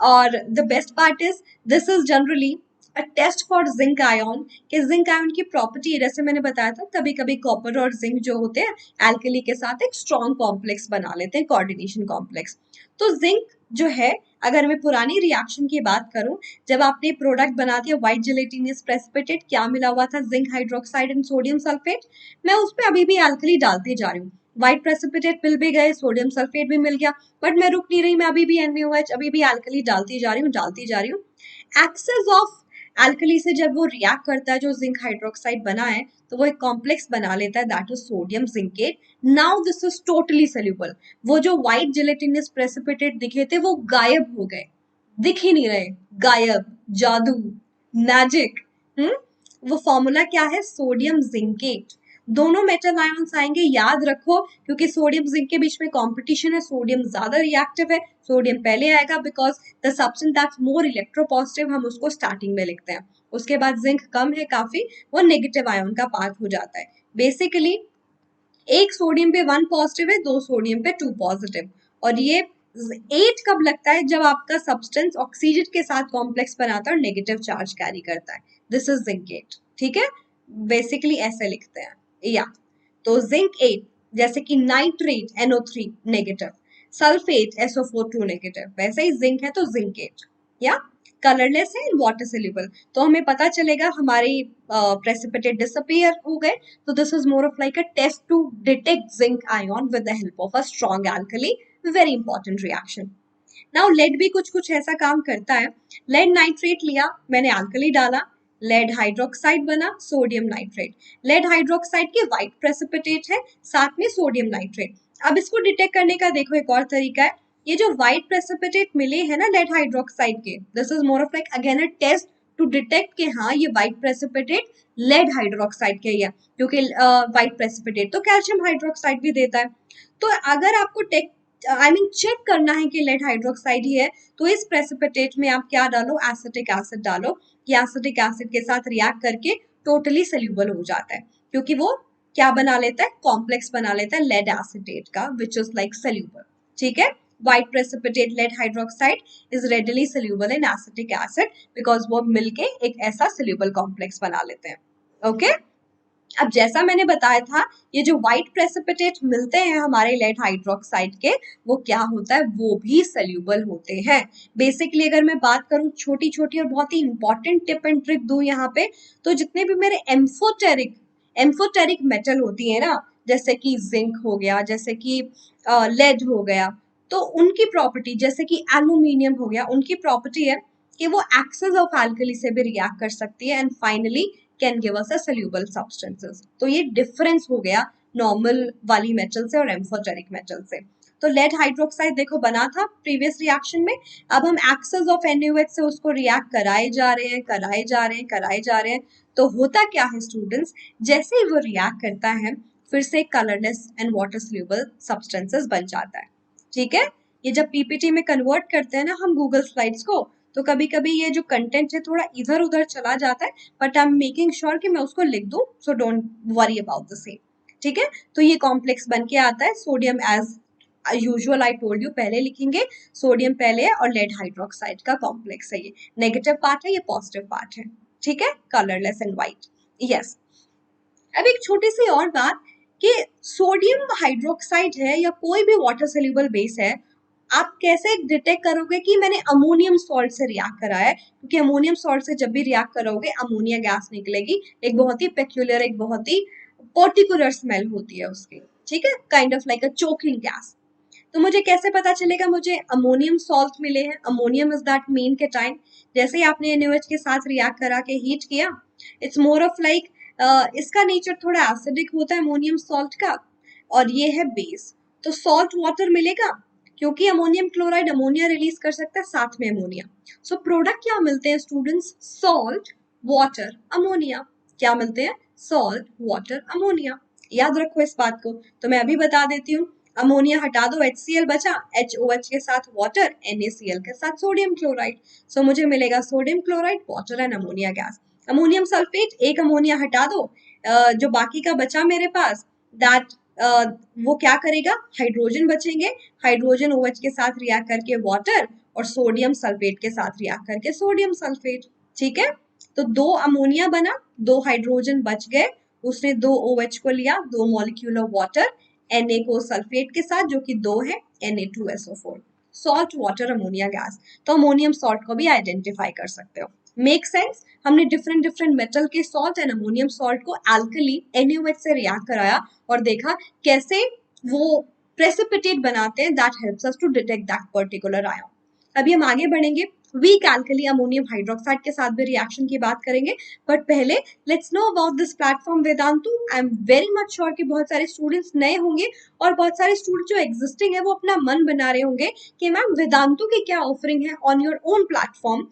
और the best part is this is generally a test for zinc ion, कि जिंक आयन की प्रॉपर्टी, जैसे मैंने बताया था, कभी कभी कॉपर और जिंक जो होते हैं एल्कली के साथ एक स्ट्रॉन्ग कॉम्प्लेक्स बना लेते हैं, कोऑर्डिनेशन कॉम्प्लेक्स। तो जिंक जो है, अगर मैं पुरानी रिएक्शन की बात करूं, जब आपने प्रोडक्ट बना दिया व्हाइट जिलेटिनियस प्रेसिपिटेट, क्या मिला हुआ था, zinc hydroxide and sodium sulphate, मैं उस पर अभी भी एल्कली डालती जा रही हूँ। व्हाइट प्रेसिपिटेट मिल भी गए, सोडियम सल्फेट भी मिल गया, बट मैं रुक नहीं रही, मैं अभी भी NaOH, अभी भी एल्कली डालती जा रही हूँ, डालती जा रही हूँ। एक्सेस ऑफ एल्कली से जब वो रिएक्ट करता है, जो जिंक हाइड्रोक्साइड बना है, तो वो एक कॉम्प्लेक्स बना लेता है, that is sodium zincate. Now this is totally soluble. वो जो व्हाइट जिलेटिनस प्रेसिपिटेट दिखे थे, वो गायब हो गए, दिख ही नहीं रहे, गायब, जादू, मैजिक। वो फॉर्मूला क्या है, सोडियम जिंकेट। दोनों मेटल आयंस आएंगे, याद रखो, क्योंकि सोडियम जिंक के बीच में कंपटीशन है, सोडियम ज्यादा रिएक्टिव है, सोडियम पहले आएगा, because the substance that's more electropositive, हम उसको स्टार्टिंग में लिखते हैं। उसके बाद जिंक कम है काफी, वो नेगेटिव आयन का पार्ट हो जाता है। बेसिकली एक सोडियम पे 1 पॉजिटिव है, 2 सोडियम पे 2 पॉजिटिव। और ये 8 कब लगता है, जब आपका सब्सटेंस ऑक्सीजन के साथ कॉम्प्लेक्स बनाता है और नेगेटिव चार्ज कैरी करता है। This is zinc 8। ठीक है, बेसिकली ऐसे लिखते हैं या तो जिंक 8, जैसे कि nitrate NO3 negative, sulphate SO4 2 negative, वैसे ही जिंक है तो जिंक 8। या कलरलेस है एंड वाटर सोल्यूबल, तो हमें पता चलेगा हमारी प्रेसिपिटेट डिसअपीयर हो गए। तो this is more of like a test to detect zinc ion with the help of a strong alkali, very important reaction. Now lead भी कुछ कुछ ऐसा काम करता है। लेड नाइट्रेट लिया मैंने, एल्कली डाला, लेड हाइड्रोक्साइड बना, सोडियम नाइट्रेट। लेड हाइड्रोक्साइड के व्हाइट प्रेसिपिटेट है, साथ में सोडियम नाइट्रेट। अब इसको डिटेक्ट करने का देखो एक और तरीका है। ये जो व्हाइट प्रेसिपिटेट मिले हैं ना लेड हाइड्रोक्साइड के, this is more of like again a test to detect कि हाँ ये व्हाइट प्रेसिपिटेट लेड हाइड्रोक्साइड के ही है, क्योंकि व्हाइट प्रेसिपिटेट तो कैल्शियम हाइड्रोक्साइड भी देता है। तो अगर आपको चेक करना है कि लेड हाइड्रोक्साइड ही है, तो इस प्रेसिपिटेट में आप क्या डालो, एसिटिक एसिड डालो। ये एसिटिक एसिड के साथ रिएक्ट करके टोटली सोल्यूबल हो जाता है, क्योंकि वो क्या बना लेता है, कॉम्प्लेक्स बना लेता है लेड एसिटेट का, विच इज लाइक सोल्यूबल। ठीक है, white precipitate lead hydroxide is readily soluble in acetic acid, because वो मिलके एक ऐसा सोल्यूबल कॉम्प्लेक्स बना लेते हैं। ओके अब जैसा मैंने बताया था, ये जो व्हाइट प्रेसिपिटेट मिलते हैं हमारे लेड हाइड्रोक्साइड के, वो क्या होता है, वो भी सोल्यूबल होते हैं। बेसिकली अगर मैं बात करूं, छोटी छोटी और बहुत ही इंपॉर्टेंट टिप एंड ट्रिक दूं यहाँ पे, तो जितने भी मेरे एम्फोटेरिक मेटल होती है ना, जैसे कि जिंक हो गया, जैसे कि लेड हो गया, तो उनकी प्रॉपर्टी, जैसे कि एल्यूमिनियम हो गया, उनकी प्रॉपर्टी है कि वो एक्सेस ऑफ एल्कली से भी रिएक्ट कर सकती है and finally can give us a soluble substances. तो ये डिफरेंस हो गया नॉर्मल वाली मेटल से और एम्फोटेरिक मेटल से। तो लेड हाइड्रोक्साइड देखो बना था प्रीवियस रिएक्शन में, अब हम एक्सेस ऑफ NaOH से उसको रिएक्ट कराए जा रहे हैं, कराए जा रहे हैं, कराए जा रहे हैं। तो होता क्या है स्टूडेंट्स, जैसे ही वो रिएक्ट करता है फिर से colourless and water soluble substances बन जाता है। ठीक है, ये जब पीपीटी में कन्वर्ट करते हैं ना हम गूगल स्लाइड्स को, तो कभी कभी ये जो कंटेंट है थोड़ा इधर उधर चला जाता है, but I am making sure कि मैं उसको लिख दूं, so don't worry about the same. ठीक है, तो ये कॉम्प्लेक्स बन के आता है sodium as usual, I told you पहले लिखेंगे, सोडियम पहले है और लेड हाइड्रोक्साइड का कॉम्प्लेक्स है, ये नेगेटिव पार्ट है, ये पॉजिटिव पार्ट है। ठीक है, कलरलेस एंड व्हाइट। यस, अब एक छोटी सी और बात कि सोडियम हाइड्रोक्साइड है या कोई भी वाटर सोल्यूबल बेस है, आप कैसे डिटेक्ट करोगे कि मैंने अमोनियम सॉल्ट से रिएक्ट करा है, क्योंकि अमोनियम सॉल्ट से जब भी रिएक्ट करोगे अमोनिया गैस निकलेगी, एक बहुत ही पेक्यूलर, एक बहुत ही पर्टिकुलर स्मेल होती है उसकी। ठीक है, kind of like a choking gas. तो मुझे कैसे पता चलेगा मुझे अमोनियम सॉल्ट मिले हैं, ammonium is that main cation. जैसे ही आपने NaOH के साथ रिएक्ट करा के हीट किया, इट्स मोर ऑफ लाइक इसका नेचर थोड़ा एसिडिक होता है अमोनियम सॉल्ट का, और ये है बेस, तो सॉल्ट वाटर मिलेगा, क्योंकि अमोनियम क्लोराइड अमोनिया रिलीज कर सकता है साथ में अमोनिया। सो प्रोडक्ट क्या मिलते हैं स्टूडेंट्स, सॉल्ट वाटर अमोनिया। क्या मिलते हैं, सॉल्ट वाटर अमोनिया। याद रखो इस बात को, तो मैं अभी बता देती हूँ, अमोनिया हटा दो, HCl बचा, HOH के साथ वाटर, NaCl के साथ सोडियम क्लोराइड, सो मुझे मिलेगा sodium chloride water and ammonia gas. Ammonium sulphate, एक अमोनिया हटा दो, जो बाकी का बचा मेरे पास, दैट वो क्या करेगा, हाइड्रोजन बचेंगे, हाइड्रोजन OH के साथ रिएक्ट करके वाटर, और सोडियम सल्फेट के साथ रिएक्ट करके सोडियम सल्फेट। ठीक है, तो दो अमोनिया बना, दो हाइड्रोजन बच गए, उसने दो OH को लिया, दो मॉलिक्यूल ऑफ वाटर, Na को सल्फेट के साथ जो कि दो है, Na2SO4, salt water ammonia gas. तो अमोनियम सॉल्ट को भी आइडेंटिफाई कर सकते हो। मेक सेंस, हमने डिफरेंट डिफरेंट मेटल के सॉल्ट एंड अमोनियम सॉल्ट को एल्कली NaOH से रिएक्ट कराया और देखा कैसे वो प्रेसिपिटेट बनाते हैं, that helps us to detect that particular ion. अभी हम आगे बढ़ेंगे, वीक एल्कली अमोनियम हाइड्रोक्साइड के साथ भी रिएक्शन की बात करेंगे, बट पहले let's know about this platform Vedantu. I am very much sure कि बहुत सारे स्टूडेंट्स नए होंगे और बहुत सारे स्टूडेंट जो एग्जिस्टिंग है वो अपना मन बना रहे होंगे कि मैम वेदांतु की क्या ऑफरिंग है ऑन योर ओन प्लेटफॉर्म।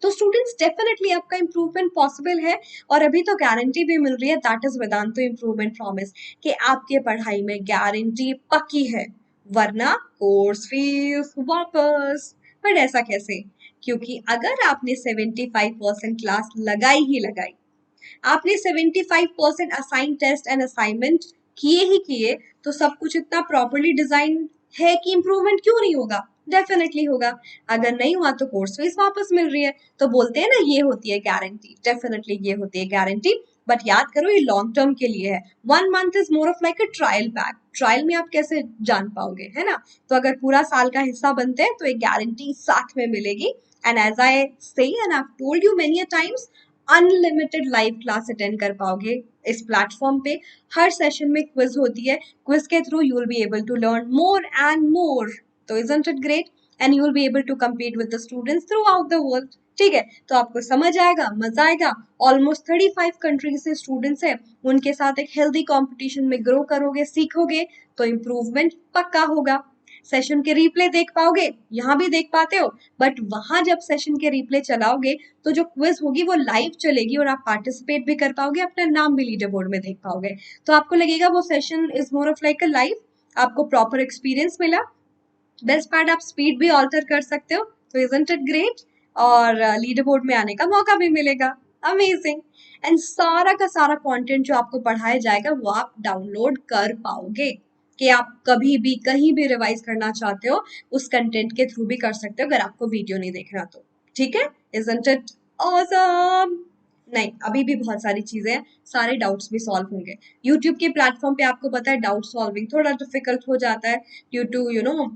तो स्टूडेंट्स डेफिनेटली आपका इंप्रूवमेंट पॉसिबल है, और अभी तो गारंटी भी मिल रही है, that is Vedantu improvement promise, कि आपके पढ़ाई में गारंटी पक्की है, वरना कोर्स फीस वापस। बट ऐसा कैसे, क्योंकि अगर आपने 75% क्लास लगाई ही लगाई, आपने 75% असाइन टेस्ट एंड असाइनमेंट किए ही किए, तो सब कुछ इतना प्रॉपरली डिजाइन है कि इंप्रूवमेंट क्यों नहीं होगा, डेफिनेटली होगा। अगर नहीं हुआ तो कोर्स फीस वापस मिल रही है, तो बोलते हैं ना ये होती है गारंटी, डेफिनेटली ये होती है गारंटी। बट याद करो ये लॉन्ग टर्म के लिए है, 1 month is more of like a trial pack, trial में आप कैसे जान पाओगे, है ना। तो अगर पूरा साल का हिस्सा बनते हैं तो एक गारंटी साथ में मिलेगी। एंड एज आई से and I told you many times, unlimited live class attend कर पाओगे इस प्लेटफॉर्म पे। हर सेशन में क्विज होती है, क्विज के through you will be able to learn more and more. तो isn't it great, and you will be able to compete with the students throughout the world. ठीक है, तो आपको समझ आएगा, मजा आएगा। ऑलमोस्ट 35 कंट्रीज से स्टूडेंट्स है, उनके साथ एक हेल्दी कंपटीशन में ग्रो करोगे, सीखोगे, तो इम्प्रूवमेंट पक्का होगा। सेशन के रिप्ले देख पाओगे, यहाँ भी देख पाते हो, बट वहां जब सेशन के रिप्ले चलाओगे तो जो क्विज होगी वो लाइव चलेगी और आप पार्टिसिपेट भी कर पाओगे, अपना नाम भी लीडर बोर्ड में देख पाओगे। तो आपको लगेगा वो session is more of like a live, आपको प्रॉपर एक्सपीरियंस मिला। बेस्ट पार्ट, आप स्पीड भी ऑल्टर कर सकते हो, तो इजंट इट ग्रेट, और लीडर बोर्ड में आने का मौका भी मिलेगा। अमेजिंग। एंड सारा का सारा कंटेंट जो आपको पढ़ाया जाएगा वो आप डाउनलोड कर पाओगे, कि आप कभी भी कहीं भी रिवाइज करना चाहते हो उस कंटेंट के थ्रू भी कर सकते हो, अगर आपको वीडियो नहीं देखना तो। ठीक है, इजंट इट ऑसम। नहीं, अभी भी बहुत सारी चीजें हैं, सारे डाउट्स भी सॉल्व होंगे। यूट्यूब के प्लेटफॉर्म पे आपको पता है डाउट सॉल्विंग थोड़ा डिफिकल्ट हो जाता है due to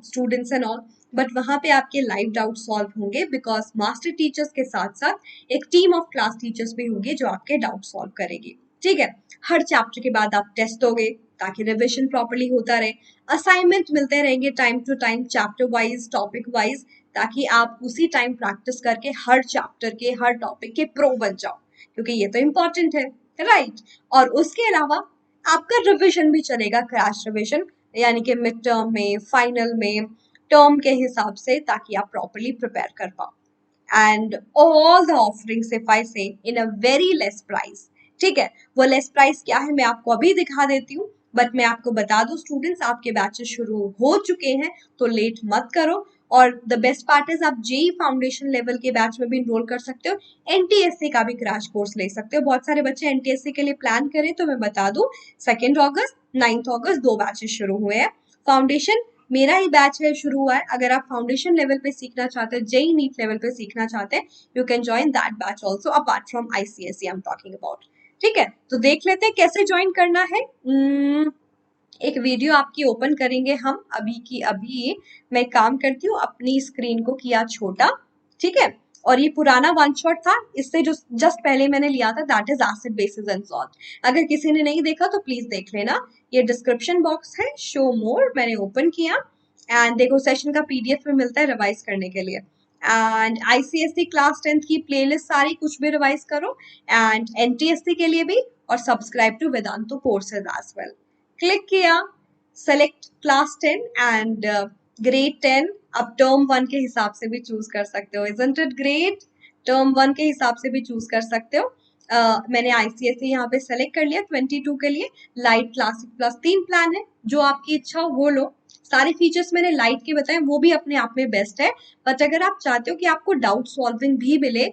students and all, but वहां पे आपके लाइव डाउट सॉल्व होंगे, बिकॉज मास्टर टीचर्स के साथ साथ एक टीम ऑफ क्लास टीचर्स भी होगी जो आपके डाउट सॉल्व करेगी। ठीक है, हर चैप्टर के बाद आप टेस्ट दोगे ताकि रिविजन प्रॉपर्ली होता रहे, असाइनमेंट मिलते रहेंगे time to time, chapter wise, topic wise, ताकि आप उसी टाइम प्रैक्टिस करके हर चैप्टर के, हर टॉपिक के प्रो बन जाओ, क्योंकि ये तो इम्पोर्टेंट है, राइट। और उसके अलावा आपका रिविजन भी चलेगा, क्रैश रिविजन, यानी कि मिड टर्म में, फाइनल में, टर्म के हिसाब से, ताकि आप प्रॉपरली प्रिपेयर कर पाओ। And all the offerings if I से इन अ वेरी लेस प्राइस। ठीक है, वो लेस प्राइस क्या है मैं आपको अभी दिखा देती हूँ, बट मैं आपको बता दूं स्टूडेंट्स, आपके बैचेस शुरू हो चुके हैं तो लेट मत करो। और द बेस्ट पार्ट इज आप जेई फाउंडेशन लेवल के बैच में भी इनरोल कर सकते हो, एनटीएससी का भी क्रैश कोर्स ले सकते हो। बहुत सारे बच्चे एनटीएससी के लिए प्लान करें तो मैं बता दूं 2 अगस्त 9 अगस्त 2 बैचेस शुरू हुए हैं। फाउंडेशन मेरा ही बैच है, शुरू हुआ है। अगर आप फाउंडेशन लेवल पे सीखना चाहते हैं, जेई नीट लेवल पे सीखना चाहते हैं, you can join that batch also apart from ICSE I am talking about. ठीक है, तो देख लेते हैं कैसे ज्वाइन करना है। एक वीडियो आपकी ओपन करेंगे हम अभी की अभी। मैं काम करती हूँ, अपनी स्क्रीन को किया छोटा। ठीक है, और ये पुराना वन शॉट था, इससे जो जस्ट पहले मैंने लिया था that is acid basis and salt. अगर किसी ने नहीं देखा तो प्लीज देख लेना, ये डिस्क्रिप्शन बॉक्स है, शो मोर मैंने ओपन किया एंड देखो सेशन का पीडीएफ में मिलता है रिवाइज करने के लिए। एंड आईसीएससी क्लास 10th की प्लेलिस्ट सारी कुछ भी रिवाइज करो, एंड एनटीएससी के लिए भी, और subscribe to Vedantu courses as well. Click किया, सेलेक्ट क्लास 10 एंड ग्रेड 10। अब टर्म 1 के हिसाब से भी चूज कर सकते हो, इजंट इट ग्रेट? टर्म 1 के हिसाब से भी चूज कर सकते हो। मैंने आईसीएसई यहाँ पे सेलेक्ट कर लिया 22 के लिए। लाइट, क्लासिक प्लस 3 प्लान है, जो आपकी इच्छा हो वो लो। सारे फीचर्स मैंने लाइट के बताए, वो भी अपने आप में बेस्ट है। बट अगर आप चाहते हो कि आपको डाउट सॉल्विंग भी मिले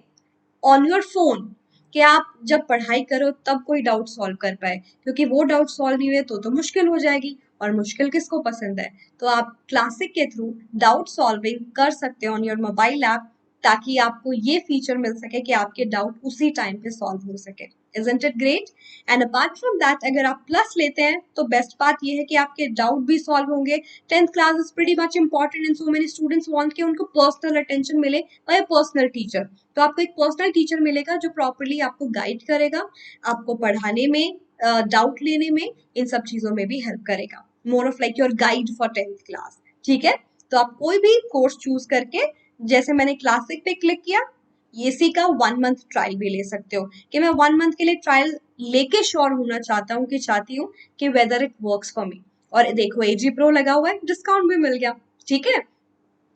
ऑन योर फोन, कि आप जब पढ़ाई करो तब कोई डाउट सॉल्व कर पाए, क्योंकि वो डाउट सॉल्व नहीं हुए तो मुश्किल हो जाएगी, और मुश्किल किसको पसंद है। तो आप क्लासिक के थ्रू डाउट सॉल्विंग कर सकते हो ऑन योर मोबाइल ऐप, ताकि आपको ये फीचर मिल सके कि आपके डाउट उसी टाइम पे सॉल्व हो सके। Isn't it great? And apart from that अगर आप प्लस लेते हैं तो बेस्ट बात ये है कि आपके डाउट भी सॉल्व होंगे। 10th class is pretty much important and so many students want कि उनको पर्सनल अटेंशन मिले बाय पर्सनल टीचर। तो आपको एक पर्सनल टीचर मिलेगा जो प्रॉपरली आपको गाइड करेगा, आपको पढ़ाने में, डाउट लेने में, इन सब चीजों में भी हेल्प करेगा। मोर of like your guide for 10th class. ठीक है, तो आप कोई भी कोर्स चूज करके, जैसे मैंने क्लासिक पे क्लिक किया, इसी का 1 मंथ ट्रायल भी ले सकते हो, कि मैं 1 मंथ के लिए ट्रायल लेके श्योर होना चाहता हूँ कि चाहती हूँ कि whether it works for me. और देखो एजी प्रो लगा हुआ है, डिस्काउंट भी मिल गया। ठीक है,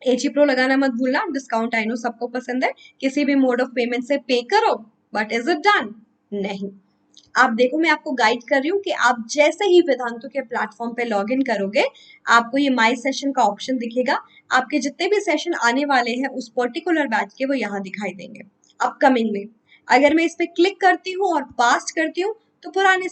एजी प्रो लगाना मत भूलना, डिस्काउंट आई नो सबको पसंद है। किसी भी मोड ऑफ पेमेंट से पे करो, बट इज इट डन? नहीं। आप देखो मैं आपको गाइड कर रही हूँ कि आप जैसे ही वेदांतु के प्लेटफॉर्म पे लॉग इन करोगे, आपको ये माई सेशन का ऑप्शन दिखेगा। आपके जितने भी सेशन आने वाले हैं उस पर्टिकुलर बैच के, वो यहाँ दिखाई देंगे अपकमिंग में। अगर मैं इस पे क्लिक करती हूँ और पास्ट करती हूँ तो पुराने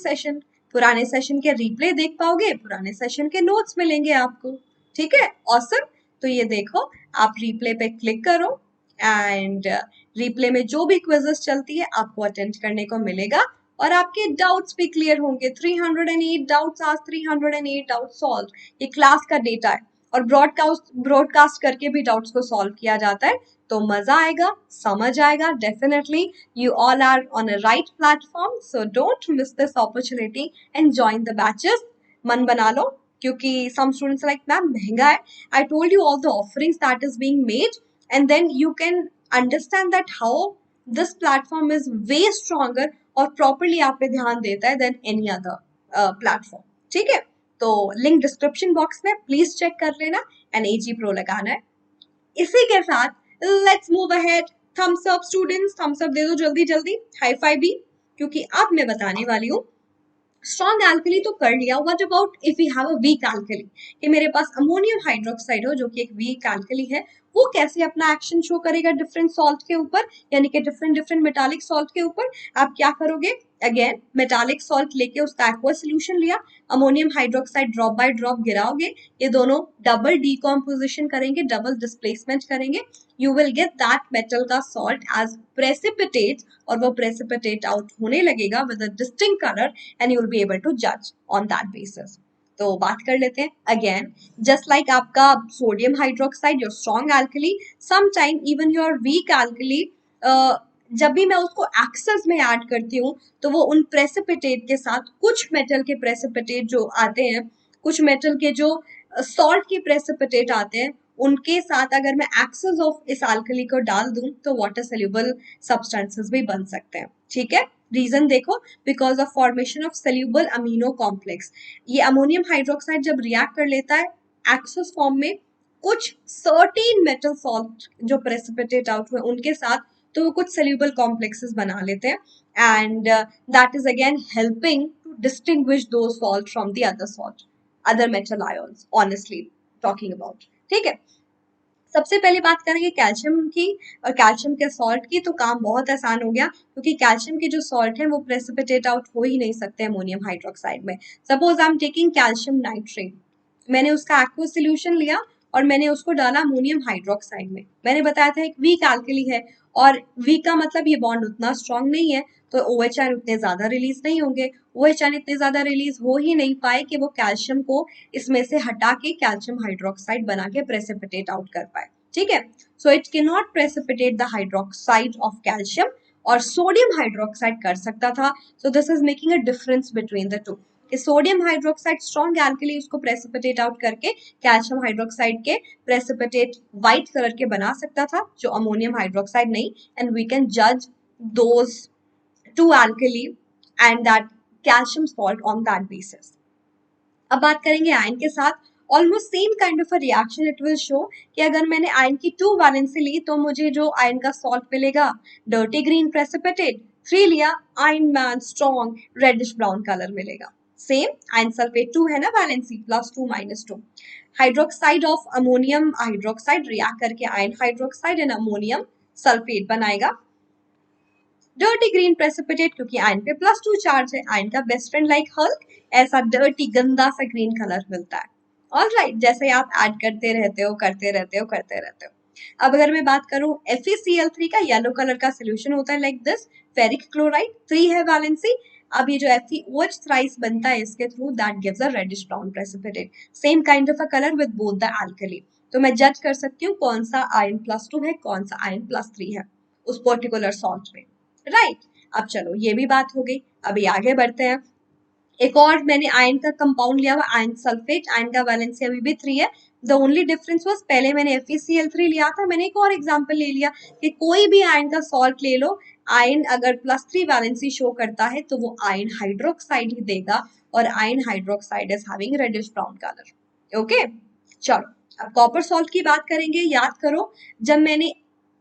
सेशन के रिप्ले देख पाओगे, पुराने सेशन के नोट्स मिलेंगे आपको। ठीक है, ऑसम। तो ये देखो, आप रिप्ले पे क्लिक करो एंड रिप्ले में जो भी क्विजेस चलती है आपको अटेंड करने को मिलेगा, और आपके डाउट्स भी क्लियर होंगे। 308 डाउट्स, आज 308 डाउट सॉल्व। ये क्लास का डेटा है, और ब्रॉडकास्ट करके भी डाउट्स को सॉल्व किया जाता है। तो मजा आएगा, समझ आएगा definitely. You all are on a right platform, so don't miss this opportunity and join the batches. मन बना लो, क्योंकि some students are like ma'am महंगा है। I told you all the offerings that is being made, and then you can understand that how this platform is way stronger और properly आप पे ध्यान देता है than any other platform। ठीक है, तो लिंक डिस्क्रिप्शन बॉक्स में प्लीज चेक कर लेना, एंड एजी प्रो लगाना है। इसी के साथ let's move ahead. Thumbs up students, thumbs up दे दो जल्दी जल्दी, हाई फाई भी, क्योंकि अब मैं बताने वाली हूँ स्ट्रॉन्ग एल्कली तो कर लिया, what about if we have a weak alkali, कि मेरे पास अमोनियम हाइड्रोक्साइड हो जो कि एक वीक एल्कली है, वो कैसे अपना एक्शन शो करेगा डिफरेंट सॉल्ट के ऊपर, यानी कि डिफरेंट डिफरेंट मेटालिक सॉल्ट के ऊपर। आप क्या करोगे, अगेन मेटालिक सॉल्ट लेके उसका एक्वा सोल्यूशन लिया, ammonium hydroxide drop by drop गिराओगे, ये दोनों डबल डीकॉम्पोजिशन करेंगे, डबल डिस्प्लेसमेंट करेंगे, you will get that metal का सॉल्ट एज प्रेसिपिटेट, और वो प्रेसिपिटेट आउट होने लगेगा with a distinct colour, and you will be able to judge on that basis। तो बात कर लेते हैं अगेन, जस्ट लाइक आपका sodium hydroxide your strong alkali, sometime even your weak alkali, जब भी मैं उसको एक्सेस में ऐड करती हूँ तो वो उन प्रेसिपिटेट के साथ, कुछ मेटल के प्रेसिपिटेट जो आते हैं, कुछ मेटल के जो सॉल्ट के प्रेसिपिटेट आते हैं, उनके साथ अगर मैं एक्सेस ऑफ इस एल्कली को डाल दूं तो वाटर सोल्यूबल सब्सटेंसेस भी बन सकते हैं। ठीक है, रीजन देखो, because of formation of soluble amino complex. ये अमोनियम हाइड्रोक्साइड जब रिएक्ट कर लेता है एक्सोस फॉर्म में कुछ सर्टेन मेटल सॉल्ट जो प्रेसिपिटेट आउट हुए उनके साथ, तो वो कुछ सेल्यूबल कॉम्प्लेक्सेस बना लेते हैं and that is again helping to distinguish दो salt from the other salt, other metal ions, honestly talking about. ठीक है, सबसे पहले बात करेंगे कैल्शियम की और कैल्शियम के सॉल्ट की, तो काम बहुत आसान हो गया क्योंकि कैल्शियम के जो सॉल्ट है वो प्रेसिपिटेट आउट हो ही नहीं सकते अमोनियम हाइड्रोक्साइड में। Suppose I am taking calcium nitrate, मैंने उसका एक्वा सोल्यूशन लिया और मैंने उसको डाला अमोनियम हाइड्रोक्साइड में। मैंने बताया था एक वीक एल्कली है और वीक का मतलब ये बॉन्ड उतना स्ट्रांग नहीं है, तो OH आयन उतने ज्यादा रिलीज नहीं होंगे। OH आयन इतने ज्यादा रिलीज हो ही नहीं पाए कि वो कैल्शियम को इसमें से हटा के कैल्शियम हाइड्रोक्साइड बना के प्रेसिपिटेट आउट कर पाए। ठीक है, so it can not precipitate the hydroxide of calcium, और सोडियम हाइड्रोक्साइड कर सकता था। सो this is making a difference between the two. Sodium hydroxide strong alkali उसको प्रेसिपिटेट आउट करके कैल्शियम हाइड्रोक्साइड के प्रेसिपिटेट व्हाइट कलर के बना सकता था, जो अमोनियम हाइड्रोक्साइड नहीं, एंड वी कैन जज those two alkali and that calcium salt on that basis. अब बात करेंगे आयन के साथ, almost same kind of a reaction it will show कि अगर मैंने आयन की 2 वैलेंसी ली तो मुझे जो आयन का सॉल्ट मिलेगा डर्टी ग्रीन प्रेसिपिटेट, 3 लिया iron man strong reddish brown colour मिलेगा। सेम आयन सल्फेट 2 है ना valency, +2 -2, hydroxide of ammonium hydroxide react करके iron hydroxide and ammonium sulphate बनाएगा डर्टी ग्रीन प्रेसिपिटेट, क्योंकि आयन पे +2 चार्ज है, आयन का बेस्ट फ्रेंड लाइक हल्क, ऐसा डर्टी गंदा सा ग्रीन कलर मिलता है। ऑलराइट, जैसे आप ऐड करते रहते हो करते रहते हो करते रहते हो। अब अगर मैं बात करूं FeCl3 का, येलो कलर का सोल्यूशन होता है लाइक दिस, फेरिक क्लोराइड 3 है वैलेंसी। अब ये जो FeOH थ्राइस बनता है इसके through, that gives a reddish brown precipitate, same kind of a colour with both the alkali. तो मैं जज कर सकती हूँ कौन सा आयन +2 है, कौन सा आयन +3 है उस पर्टिकुलर सॉल्ट में। राइट, अब चलो ये भी बात हो गई, अभी आगे बढ़ते हैं। एक और मैंने आयन का कंपाउंड लिया हुआ आयन सल्फेट, आयन का वैलेंसी अभी भी 3 है। द ओनली डिफरेंस वाज पहले मैंने FeCl3 लिया था, मैंने एक और एग्जांपल ले लिया कि कोई भी आयन का सॉल्ट ले लो, आयन अगर +3 वैलेंसी शो करता है तो वो आयन हाइड्रोक्साइड ही देगा, और iron hydroxide is having reddish brown colour. Okay, चलो अब कॉपर सॉल्ट की बात करेंगे। याद करो जब मैंने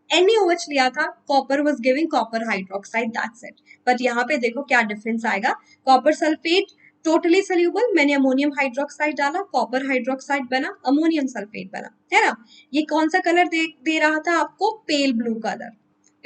NaOH लिया था, copper was giving copper hydroxide, that's it. But यहाँ पे देखो क्या डिफरेंस आएगा, कॉपर सल्फेट टोटली सोल्यूबल, मैंने अमोनियम हाइड्रोक्साइड डाला, कॉपर हाइड्रोक्साइड बना, अमोनियम सल्फेट बना, है ना। ये कौन सा कलर दे रहा था आपको, pale blue colour,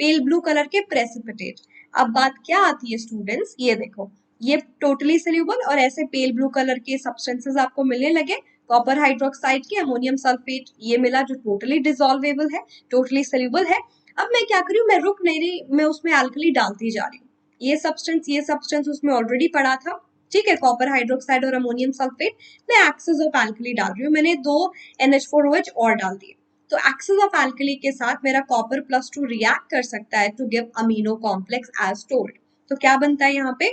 pale blue colour के प्रेसिपिटेट। अब बात क्या आती है स्टूडेंट्स, ये देखो, ये टोटली सोल्यूबल और ऐसे पेल ब्लू कलर के सब्सटेंसेस आपको मिलने लगे, कॉपर हाइड्रोक्साइड के अमोनियम सल्फेट ये मिला जो टोटली डिसॉल्वेबल है, टोटली सोल्यूबल है। अब मैं क्या करूं, मैं रुक नहीं रही, मैं उसमें एल्कली डालती जा रही हूँ। ये सब्सटेंस उसमें ऑलरेडी पड़ा था, ठीक है, कॉपर हाइड्रोक्साइड और अमोनियम सल्फेट, मैं एक्सेस ऑफ एल्कली डाल रही हूँ, मैंने 2 NH4OH और डाल दिए। तो एक्सेस ऑफ एल्कली के साथ मेरा कॉपर +2 रिएक्ट कर सकता है to give amino complex as told. तो क्या बनता है यहाँ पे,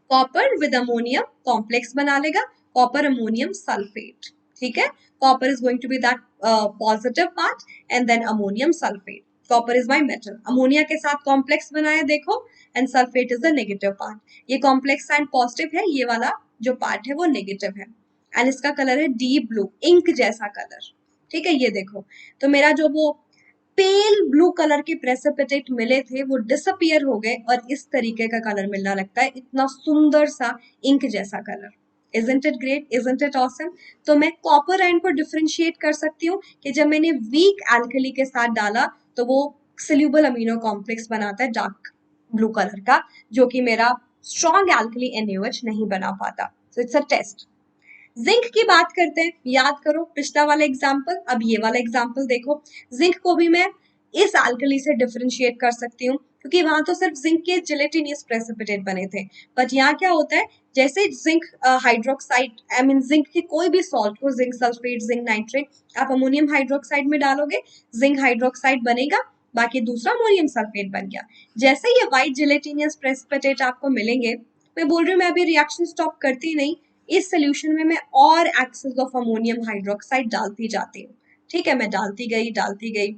कॉपर विद अमोनियम कॉम्प्लेक्स बना लेगा, कॉपर अमोनियम सल्फेट। ठीक है, copper is going to be that positive part and then ammonium sulphate. Copper is my metal, ammonia के साथ कॉम्प्लेक्स बनाया देखो, and sulphate is the negative part. ये complex sign positive है, ये वाला जो पार्ट है वो नेगेटिव है, एंड इसका कलर है डीप ब्लू, इंक जैसा कलर। ठीक है, ये देखो, तो मेरा जो वो पेल ब्लू कलर के प्रेसिपिटेट मिले थे वो डिसअपियर हो गए और इस तरीके का कलर मिलना लगता है, इतना सुंदर सा इंक जैसा colour. Isn't it great? Isn't it awesome? तो मैं कॉपर आयन को डिफरेंशिएट कर सकती हूँ कि जब मैंने वीक एल्कली के साथ डाला तो वो सोल्यूबल अमीनो कॉम्प्लेक्स बनाता है डार्क ब्लू कलर का, जो कि मेरा स्ट्रॉन्ग एल्कली NaOH नहीं बना पाता। So it's a test. Zinc की बात करते हैं, याद करो पिछला वाला एग्जाम्पल, अब ये वाला एग्जाम्पल देखो। जिंक को भी मैं इस एल्कली से डिफरेंशिएट कर सकती हूँ क्योंकि वहां तो सिर्फ जिंक के जिलेटिनियस प्रेसिपिटेट बने थे, बट यहाँ क्या होता है, जैसे zinc hydroxide, I mean zinc के कोई भी सॉल्ट को, जिंक सल्फेट, जिंक नाइट्रेट आप अमोनियम हाइड्रोक्साइड में डालोगे, जिंक हाइड्रोक्साइड बनेगा, बाकी दूसरा अमोनियम सल्फेट बन गया। जैसे ये व्हाइट जिलेटिनियस प्रेसिपिटेट आपको मिलेंगे, मैं बोल रही हूँ मैं अभी रिएक्शन स्टॉप करती नहीं, इस सोल्यूशन में मैं और एक्सेस ऑफ अमोनियम हाइड्रोक्साइड डालती जाती हूँ। ठीक है, मैं डालती गई।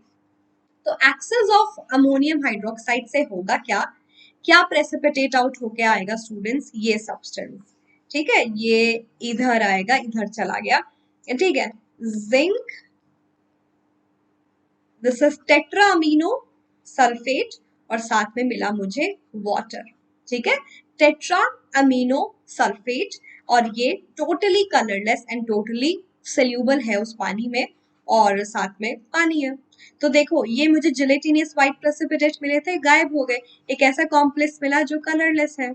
तो एक्सेस ऑफ अमोनियम हाइड्रोक्साइड से होगा क्या क्या प्रेसिपिटेट आउट होके आएगा स्टूडेंट्स? ये सब्सटेंस, ठीक है, ये इधर आएगा, इधर चला गया, ठीक है, zinc, this is tetra amino sulphate, और साथ में मिला मुझे वाटर, ठीक है, टेट्रा अमीनो सल्फेट, और ये totally colourless and totally soluble है उस पानी में, और साथ में पानी है। तो देखो ये मुझे जिलेटिनियस व्हाइट प्रेसिपिटेट मिले थे, गायब हो गए, एक ऐसा कॉम्प्लेक्स मिला जो कलरलेस है।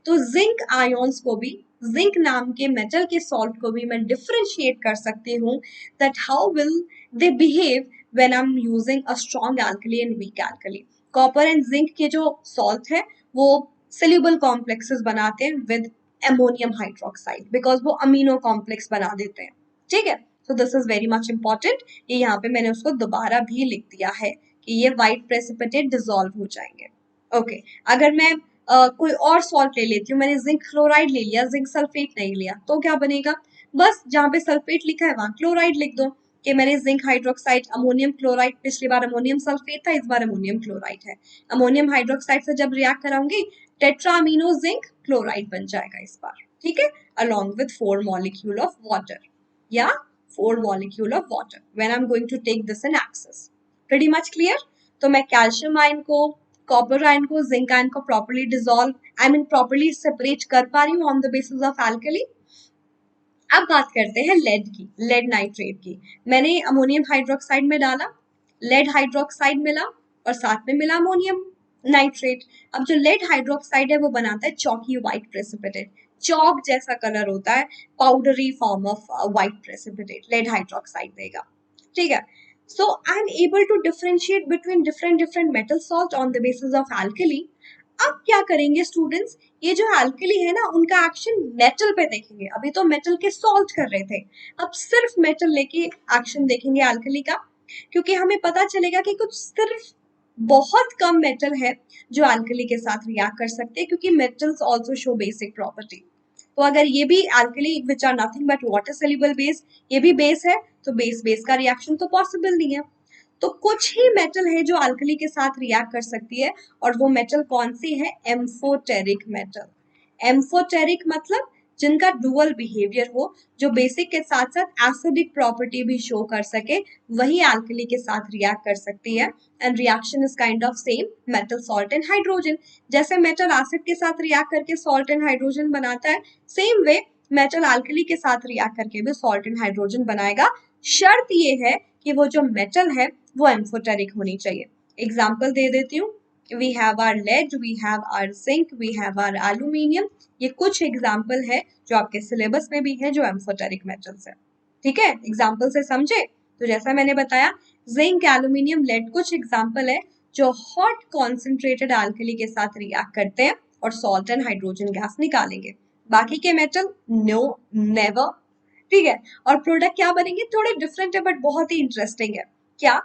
तो जिंक आयोन्स को भी, जिंक नाम के मेटल के सॉल्ट को भी मैं डिफरेंशिएट कर सकती हूँ that how will they behave when I am using a strong alkali and weak alkali. Copper and zinc के जो सॉल्ट है वो सोल्यूबल कॉम्प्लेक्सेस बनाते हैं विद अमोनियम हाइड्रोक्साइड बिकॉज वो अमीनो कॉम्प्लेक्स बना देते हैं, ठीक है। So this is very much important, ये यहाँ पे मैंने उसको दोबारा भी लिख दिया है कि ये व्हाइट प्रेसिपिटेट डिसॉल्व हो जाएंगे। ओके, अगर मैं कोई और सॉल्ट ले लेती हूँ, मैंने जिंक क्लोराइड ले लिया, जिंक सल्फेट नहीं लिया, तो क्या बनेगा? बस जहाँ पे सल्फेट लिखा है वहां क्लोराइड लिख दो कि मैंने जिंक हाइड्रोक्साइड, अमोनियम क्लोराइड, पिछली बार अमोनियम सल्फेट था, इस बार अमोनियम क्लोराइड है, अमोनियम हाइड्रोक्साइड से जब रिएक्ट कराऊंगी टेट्रा अमीनो जिंक क्लोराइड बन जाएगा इस बार, ठीक है, along with 4 molecule of water या 4 molecule of water when I am going to take this in excess. Pretty much clear? तो मैं कैल्शियम आयन को, कॉपर आयन को, जिंक आयन को properly dissolve, I mean properly separate कर पा रही हूँ on the basis of alkali. अब बात करते हैं लेड की, लेड नाइट्रेट की। मैंने अमोनियम हाइड्रोक्साइड में डाला, लेड हाइड्रोक्साइड मिला, और साथ में मिला अमोनियम नाइट्रेट। अब जो लेड हाइड्रोक्साइड है वो बनाता है चॉकी व्हाइट प्रेसिपिटेट, चॉक जैसा कलर होता है, powdery form of white precipitate lead hydroxide देगा, ठीक है। So I'm able to differentiate between different metal salt on the basis of alkali. अब क्या करेंगे स्टूडेंट्स, ये जो एल्कली है ना उनका एक्शन मेटल पे देखेंगे, अभी तो मेटल के सॉल्ट कर रहे थे, अब सिर्फ मेटल लेके एक्शन देखेंगे एल्कली का, क्योंकि हमें पता चलेगा कि कुछ सिर्फ बहुत कम मेटल है जो एल्कली के साथ रिएक्ट कर सकते हैं, क्योंकि metals also show basic property. तो अगर ये भी alkali which are nothing but water soluble base, ये भी बेस है, तो बेस बेस का रिएक्शन तो पॉसिबल नहीं है। तो कुछ ही मेटल है जो अल्कली के साथ रिएक्ट कर सकती है, और वो मेटल कौन सी है? Amphoteric metal. एम्फोटेरिक मतलब जिनका डुअल बिहेवियर हो, जो बेसिक के साथ साथ एसिडिक प्रॉपर्टी भी शो कर सके, वही अल्कली के साथ रिएक्ट कर सकती है। And reaction is kind of same, metal salt and hydrogen. जैसे मेटल एसिड के साथ रिएक्ट करके सॉल्ट एंड हाइड्रोजन बनाता है, सेम वे मेटल अल्कली के साथ रिएक्ट करके भी सॉल्ट एंड हाइड्रोजन बनाएगा। शर्त ये है कि वो जो मेटल है वो एम्फोटेरिक होनी चाहिए। एग्जाम्पल दे देती हूँ, we have our lead, we have our zinc, we have our aluminium। ये कुछ एग्जाम्पल है जो आपके सिलेबस में भी है जो एम्फोटेरिक मेटल्स है, ठीक है। एग्जाम्पल से समझे? तो जैसा मैंने बताया जिंक, एल्यूमिनियम, लेड कुछ एग्जाम्पल है जो हॉट कॉन्सेंट्रेटेड एल्कली के साथ रिएक्ट करते हैं और सॉल्ट एंड हाइड्रोजन गैस निकालेंगे। बाकी के मेटल नो, नेवर, ठीक है। और प्रोडक्ट क्या बनेंगे? थोड़े डिफरेंट है बट बहुत ही इंटरेस्टिंग है। क्या?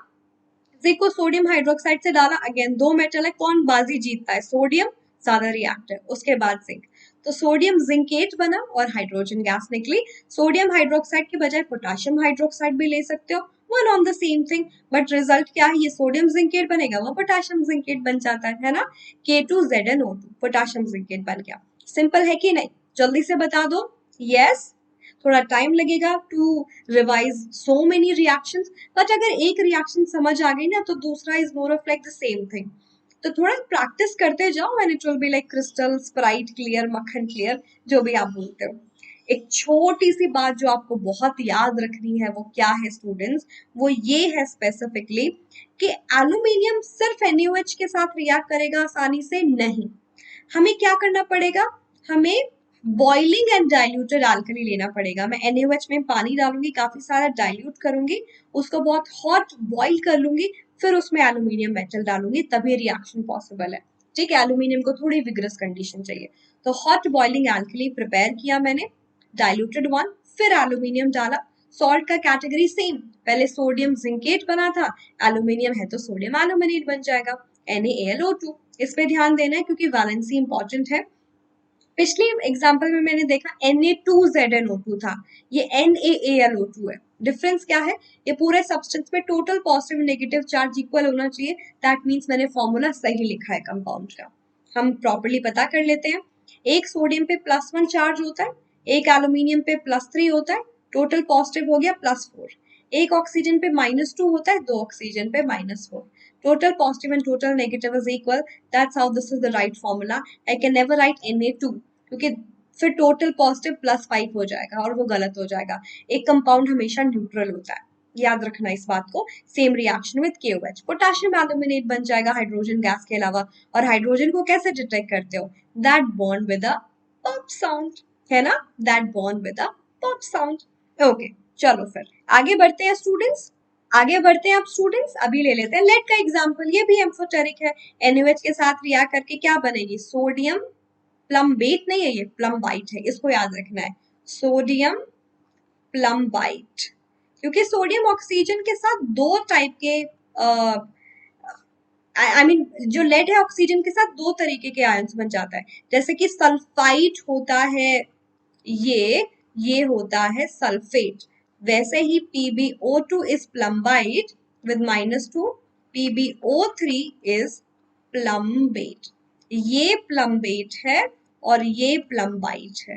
जिंक को सोडियम हाइड्रोक्साइड से डाला, अगेन दो मेटल है, कौन बाजी जीतता है? सोडियम ज्यादा रिएक्टिव, उसके बाद जिंक, तो सोडियम जिंकेट बना और हाइड्रोजन गैस निकली। सोडियम हाइड्रोक्साइड के बजाय पोटेशियम हाइड्रोक्साइड भी ले सकते हो, one on the same thing, but result क्या है? ये सोडियम जिंकेट बनेगा, वो पोटेशियम जिंकेट बन जाता है ना, K2ZnO2 पोटेशियम जिंकेट बन गया। सिंपल है कि नहीं? जल्दी से बता दो। यस, थोड़ा टाइम लगेगा to revise so many reactions, but अगर एक रिएक्शन समझ आ गई ना तो दूसरा is more of like the same thing. तो थोड़ा प्रैक्टिस करते जाओ and it will be like crystal, Sprite clear, मक्खन क्लियर, जो भी आप बोलते हो। एक छोटी सी बात जो आपको बहुत याद रखनी है वो क्या है स्टूडेंट्स? वो ये है स्पेसिफिकली कि एल्यूमिनियम सिर्फ NaOH के साथ रिएक्ट करेगा आसानी से नहीं, हमें क्या करना पड़ेगा? हमें बॉइलिंग एंड डाइल्यूटेड एल्कली लेना पड़ेगा। मैं NaOH में पानी डालूंगी, काफी सारा डाइल्यूट करूंगी, उसको बहुत हॉट बॉइल कर लूंगी, फिर उसमें एल्यूमिनियम मेटल डालूंगी, तभी रिएक्शन पॉसिबल है, ठीक है। एल्यूमिनियम को थोड़ी विग्रस कंडीशन चाहिए, तो हॉट बॉइलिंग एल्कली प्रिपेयर किया मैंने, डाइल्यूटेड वन, फिर एल्यूमिनियम डाला। सॉल्ट का कैटेगरी सेम, पहले सोडियम जिंकेट बना था, एल्यूमिनियम है तो सोडियम एल्यूमिनेट बन जाएगा, NaAlO2। इस पे ध्यान देना है क्योंकि वैलेंसी इंपॉर्टेंट है। पिछली एग्जांपल में मैंने देखा Na2ZnO2 था, ये NaAlO2 है। डिफरेंस क्या है? ये पूरे सब्सटेंस में total positive negative charge equal होना चाहिए, दैट मींस मैंने फॉर्मूला सही लिखा है कंपाउंड का। हम प्रॉपर्ली पता कर लेते हैं। एक सोडियम पे +1 चार्ज होता है, एक एल्यूमिनियम पे +3 होता है, टोटल पॉजिटिव हो गया +4। एक ऑक्सीजन पे -2 होता है, दो ऑक्सीजन पे -4। Total positive and total negative is equal. That's how this is the right formula. I can never write Na2 क्योंकि फिर टोटल पॉजिटिव +5 हो जाएगा और वो गलत हो जाएगा। एक कंपाउंड हमेशा न्यूट्रल होता है, याद रखना इस बात को। Same reaction with KOH, potassium aluminate बन जाएगा हाइड्रोजन गैस के अलावा। और हाइड्रोजन को कैसे डिटेक्ट करते हो? That bond with a pop sound, है ना? That bond with a pop sound. Okay, चलो फिर आगे बढ़ते हैं स्टूडेंट्स। आगे बढ़ते हैं अब स्टूडेंट्स। अभी ले लेते हैं लेड का एग्जांपल। ये भी एम्फोटेरिक है। NaOH के साथ रिएक्ट करके क्या बनेगी? सोडियम प्लम्बेट नहीं है, ये प्लम्बाइट है, इसको याद रखना है। सोडियम प्लम्बाइट, क्योंकि सोडियम ऑक्सीजन के साथ दो टाइप के आई मीन जो लेड है ऑक्सीजन के साथ दो तरीके के आयंस बन जाता है। जैसे कि सल्फाइट होता है, ये होता है सल्फेट। वैसे ही PbO2 is plumbite with -2, PbO3 is plumbate. ये प्लम्बेट है और ये प्लम्बाइट है,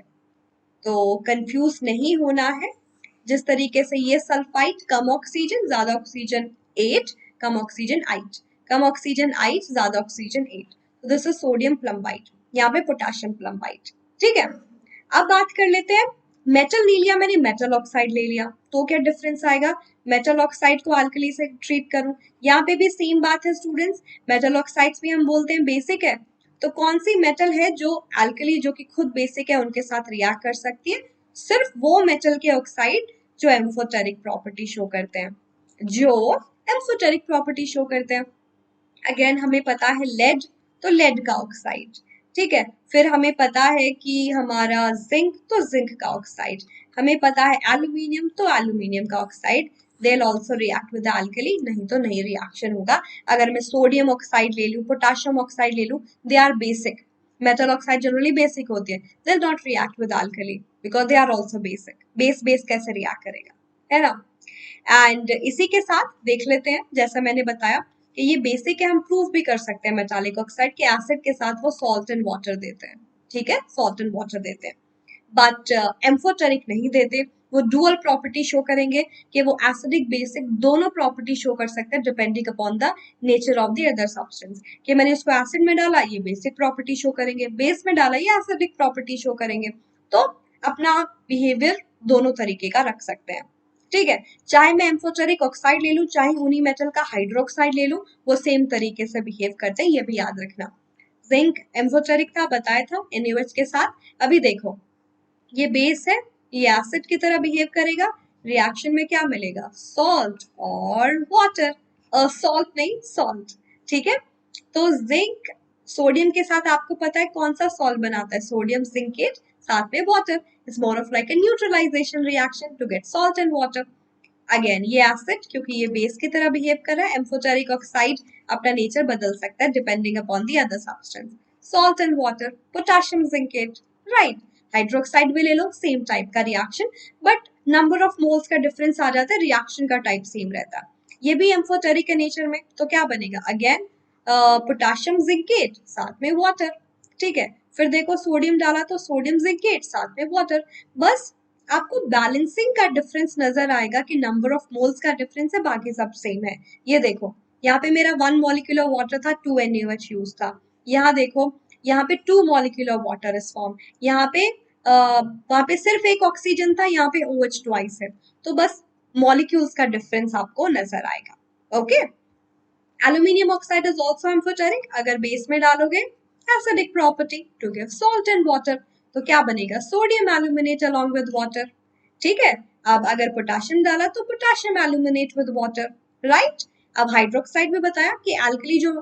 तो कंफ्यूज नहीं होना है। जिस तरीके से ये सल्फाइट कम ऑक्सीजन ज्यादा ऑक्सीजन 8, कम ऑक्सीजन 8, कम ऑक्सीजन 8 ज्यादा ऑक्सीजन 8, तो दिस इज सोडियम प्लम्बाइट, यहाँ पे पोटेशियम प्लम्बाइट। ठीक है, अब बात कर लेते हैं। मेटल नहीं लिया मैंने, मेटल ऑक्साइड ले लिया, तो क्या डिफरेंस आएगा? मेटल ऑक्साइड को अल्कली से ट्रीट करूं, यहाँ पे भी सेम बात है स्टूडेंट्स। मेटल ऑक्साइड्स भी हम बोलते हैं बेसिक है, तो कौन सी मेटल है जो अल्कली जो कि खुद बेसिक है उनके साथ रिएक्ट कर सकती है? सिर्फ वो मेटल के ऑक्साइड जो एम्फोटेरिक प्रॉपर्टी शो करते हैं, जो एम्फोटेरिक प्रॉपर्टी शो करते हैं। अगेन हमें पता है लेड, तो लेड का ऑक्साइड। ठीक है, फिर हमें पता है कि हमारा जिंक, तो जिंक का ऑक्साइड। हमें पता है एल्यूमिनियम, तो एल्यूमिनियम का oxide. They will also react with alkali, नहीं तो नहीं रिएक्शन होगा। अगर मैं सोडियम ऑक्साइड ले लूं, पोटेशियम ऑक्साइड ले लूं, they are basic. Metal oxide generally basic होती है, they will not react with alkali because they are also basic. Base base कैसे रिएक्ट करेगा, है ना? एंड इसी के साथ देख लेते हैं, जैसा मैंने बताया कि ये बेसिक है, हम प्रूव भी कर सकते हैं मेटालिक ऑक्साइड के एसिड के साथ वो सॉल्ट एंड वाटर देते हैं। ठीक है, सॉल्ट एंड वाटर देते हैं, बट एम्फोटेरिक नहीं देते। वो डुअल प्रॉपर्टी शो करेंगे कि वो एसिडिक बेसिक दोनों प्रॉपर्टी शो कर सकते हैं depending upon the nature of the other substance. कि मैंने इसको एसिड में डाला, ये बेसिक प्रॉपर्टी शो करेंगे, बेस में डाला, ये एसिडिक प्रॉपर्टी शो करेंगे। तो अपना बिहेवियर दोनों तरीके का रख सकते हैं। ठीक है, चाहे मैं एम्फोटेरिक ऑक्साइड ले लूं, चाहे उन्हीं मेटल का हाइड्रोक्साइड ले लूं, वो सेम तरीके से बिहेव करते हैं, ये भी याद रखना। जिंक एम्फोटेरिक था, बताया था NaOH के साथ। अभी देखो, ये बेस है, ये एसिड की तरह बिहेव करेगा, रिएक्शन में क्या मिलेगा? सॉल्ट और वाटर। सॉल्ट नहीं, सॉल्ट। ठीक है, तो जिंक सोडियम के साथ आपको पता है कौन सा सॉल्ट बनाता है? सोडियम जिंकेट, साथ में water. It's more of like a neutralisation reaction to get salt and water. Again ये एसिड, क्योंकि ये बेस की तरह बिहेव कर रहा है, एम्फोटेरिक ऑक्साइड अपना नेचर बदल सकता है depending upon the other substance. Salt and water, potassium zincate, right. Hydroxide भी ले लो, सेम टाइप का reaction, but number of moles का डिफरेंस आ जाता है, रिएक्शन का टाइप सेम रहता है। ये भी एम्फोटेरिक है नेचर में, तो क्या बनेगा? अगेन पोटेशियम जिंकेट साथ में वाटर। ठीक है, फिर देखो सोडियम डाला तो सोडियम जिंकेट साथ में वाटर। बस आपको बैलेंसिंग का डिफरेंस नजर आएगा कि नंबर ऑफ मोल्स का डिफरेंस है, बाकी सब सेम है। ये देखो, यहाँ पे मेरा 1 मॉलिक्यूल ऑफ वाटर था, 2 NaOH यूज था। यहाँ देखो, यहाँ पे 2 molecule of water is form. यहाँ पे वहां पे सिर्फ एक ऑक्सीजन था, यहाँ पे OH ट्वाइस है। तो बस मॉलिक्यूल्स का डिफरेंस आपको नजर आएगा। Okay, aluminium oxide is also amphoteric. अगर बेस में डालोगे acidic property to give salt and water, तो क्या बनेगा? Sodium aluminate along with water. ठीक है, अब अगर पोटेशियम डाला तो potassium aluminate with water, right. अब हाइड्रोक्साइड में बताया कि अल्कली जो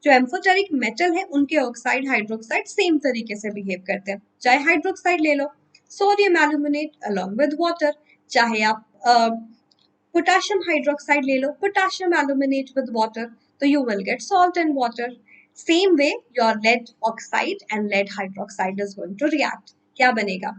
जो एम्फोटेरिक मेटल है उनके ऑक्साइड हाइड्रोक्साइड सेम तरीके से बिहेव करते हैं। चाहे हाइड्रोक्साइड ले लो, sodium aluminate along with water, चाहे आप पोटेशियम हाइड्रोक्साइड ले लो, पोटेशियम एल्यूमिनेट विद वाटर, तो you will get salt and water. Same way your lead oxide and lead hydroxide is going to react. क्या बनेगा?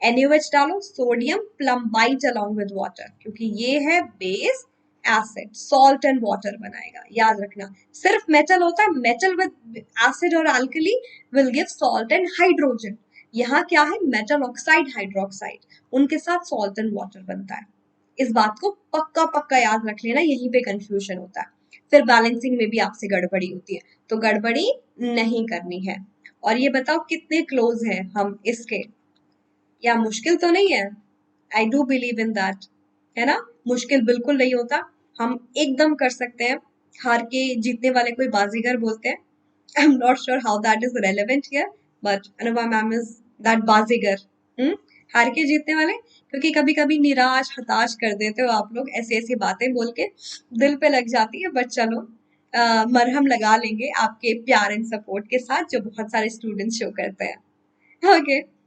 NaOH डालो, sodium plumbite along with water, क्योंकि ये है base acid, salt and water बनाएगा, याद रखना। सिर्फ मेटल होता है, मेटल विद एसिड और alkali will give salt and hydrogen. यहाँ क्या है, मेटल ऑक्साइड हाइड्रोक्साइड, उनके साथ सॉल्ट एंड वाटर बनता है। इस बात को पक्का पक्का याद रख लेना, यहीं पे कंफ्यूजन होता है। फिर बैलेंसिंग में भी आपसे गड़बड़ी होती है, तो गड़बड़ी नहीं करनी है। और ये बताओ कितने क्लोज हैं हम इसके, या मुश्किल तो नहीं है? I do believe in that, है ना? मुश्किल बिल्कुल नहीं होता, हम एकदम कर सकते हैं। हार के जीतने वाले कोई बाजीगर बोलते हैं। I am not sure how that is relevant here, but Anubha ma'am is that Baazigar. हार के जीतने वाले, क्योंकि कभी कभी निराश हताश कर देते हो आप लोग, ऐसी ऐसी बातें बोल के दिल पे लग जाती है। बट चलो, मरहम लगा लेंगे आपके प्यार एंड सपोर्ट के साथ, जो बहुत सारे स्टूडेंट्स शो करते हैं। ओके,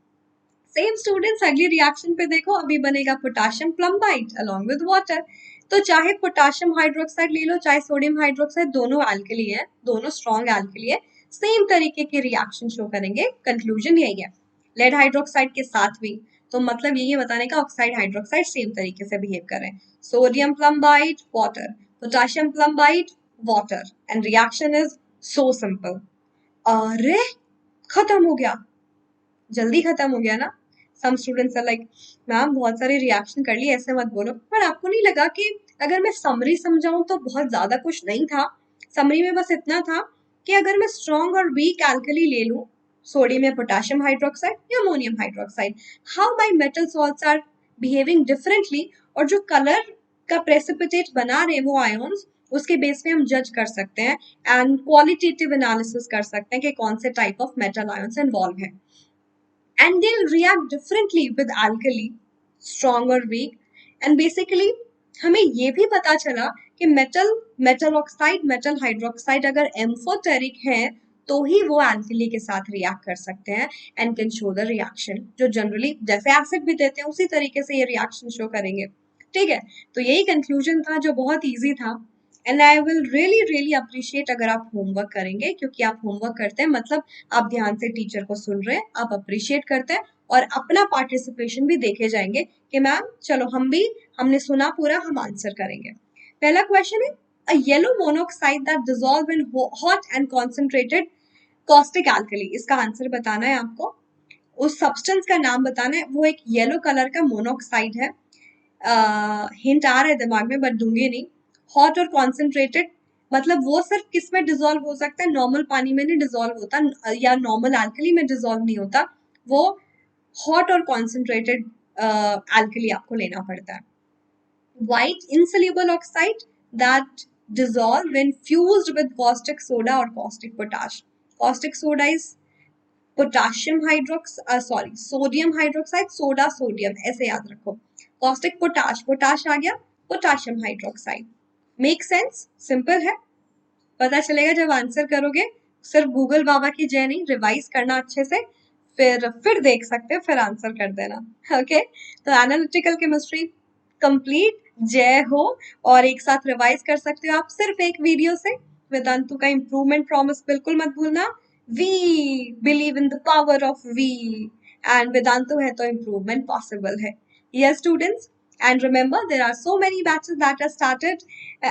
सेम स्टूडेंट्स, अगली रिएक्शन पे देखो। अभी बनेगा पोटेशियम प्लम्बाइट अलोंग विद वाटर। तो चाहे पोटेशियम हाइड्रोक्साइड ले लो, चाहे सोडियम हाइड्रोक्साइड, दोनों अल्कली है, दोनों स्ट्रॉन्ग अल्कली है, सेम तरीके की रिएक्शन शो करेंगे। कंक्लूजन यही है, लेड हाइड्रोक्साइड के साथ भी। तो मतलब यही बताने का, ऑक्साइड हाइड्रोक्साइड सेम तरीके से बिहेव करें। Sodium plumbite water, potassium plumbite water, and reaction is so simple. अरे खत्म हो गया, जल्दी खत्म हो गया ना? Some students are like, ma'am बहुत सारी रिएक्शन कर ली, ऐसे मत बोलो। पर आपको नहीं लगा कि अगर मैं समरी समझाऊं तो बहुत ज्यादा कुछ नहीं था? समरी में बस इतना था कि अगर मैं स्ट्रॉन्ग और वीक एल्कली ले लूं, सोडियम या पोटेशियम हाइड्रोक्साइड या ammonium hydroxide, how my metal salts are behaving differently, और जो कलर का प्रेसिपिटेट बना रहे वो आयोन्स, उसके बेस पे हम जज कर सकते हैं एंड क्वालिटेटिव एनालिसिस कर सकते हैं कि कौन से type of metal ions involve है। And they'll react differently with alkali, strong or weak. And basically हमें ये भी पता चला कि मेटल ऑक्साइड, मेटल हाइड्रोक्साइड अगर एम्फोटेरिक है तो ही वो एल्कली के साथ रिएक्ट कर सकते हैं and can show the reaction, जो जनरली जैसे एसिड भी देते हैं उसी तरीके से ये रिएक्शन शो करेंगे। ठीक है, तो यही कंक्लूजन था, जो बहुत ईजी था। And I will really really appreciate अगर आप होमवर्क करेंगे, क्योंकि आप होमवर्क करते हैं मतलब आप ध्यान से टीचर को सुन रहे हैं, आप अप्रिशिएट करते हैं और अपना पार्टिसिपेशन भी देखे जाएंगे कि मैम चलो हमने सुना पूरा, हम आंसर करेंगे। पहला क्वेश्चन है, a yellow monoxide that dissolve in hot and concentrated caustic alkali, इसका आंसर बताना है आपको। उस सब्सटेंस का नाम बताना है, वो एक येलो कलर का मोनोऑक्साइड है। हिंट आ रहा है दिमाग में बट दूंगी नहीं। हॉट और कॉन्सेंट्रेटेड मतलब वो सिर्फ किस में डिसॉल्व हो सकता है, नॉर्मल पानी में नहीं डिसॉल्व होता, या नॉर्मल एल्कली में डिसॉल्व नहीं होता, वो हॉट और कॉन्सेंट्रेटेड एल्कली आपको लेना पड़ता है। White insoluble oxide that dissolve when fused with caustic soda or caustic potash. Caustic soda is potassium sodium hydroxide, soda sodium, ऐसे याद रखो। कॉस्टिक पोटाश, पोटाश आ गया, potassium hydroxide. Make sense? Simple है, पता चलेगा जब आंसर करोगे। सिर्फ गूगल बाबा की जय नहीं, रिवाइज करना अच्छे से, फिर देख सकते हो, फिर आंसर कर देना। ओके, तो एनालिटिकल केमिस्ट्री कंप्लीट, जय हो। और एक साथ रिवाइज कर सकते हो आप सिर्फ एक वीडियो से। वेदांतु का इम्प्रूवमेंट प्रॉमिस बिल्कुल मत भूलना। We believe in the power of we, and Vedantu है तो इम्प्रूवमेंट पॉसिबल है। Yes students, and remember there are so many batches that are started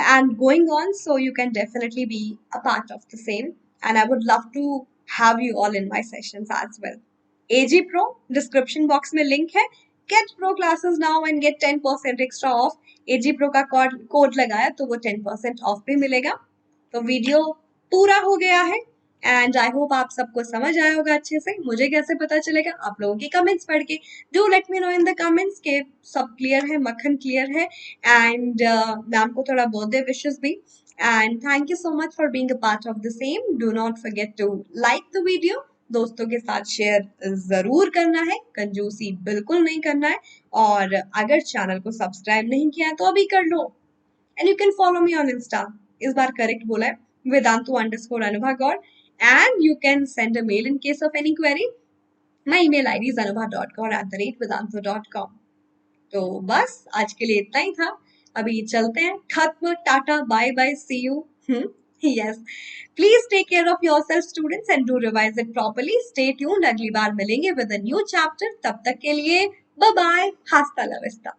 and going on, so you can definitely be a part of the same, and I would love to have you all in my sessions as well. AG Pro description box में link है, get pro classes now and get 10% extra off. AG Pro का code लगाया तो वो 10% off भी मिलेगा। तो video पूरा हो गया है एंड आई होप आप सबको समझ आया होगा अच्छे से। मुझे कैसे पता चलेगा? आप लोगों की कमेंट्स पढ़ के। Do let me know in the comments के सब क्लियर है, मक्खन क्लियर है, एंड मैम को थोड़ा बर्थडे विशेस भी। And thank you so much for being a part of the same. Do not forget to like the video, दोस्तों के साथ शेयर जरूर करना है, कंजूसी बिल्कुल नहीं करना है। और अगर चैनल को सब्सक्राइब नहीं किया है तो अभी कर लो। And you can follow me on Insta, इस बार करेक्ट बोला है, Vedantu_Anubha God, and you can send a mail in case of any query. My email ID is anubha.gaur@vedantu.com. तो बस आज के लिए इतना ही था, अभी चलते हैं, खत्म, tata bye bye, see you. Yes, please take care of yourself students and do revise it properly. Stay tuned, अगली बार मिलेंगे विद अ न्यू चैप्टर। तब तक के लिए बाय बाय, हास्ता ला विस्ता।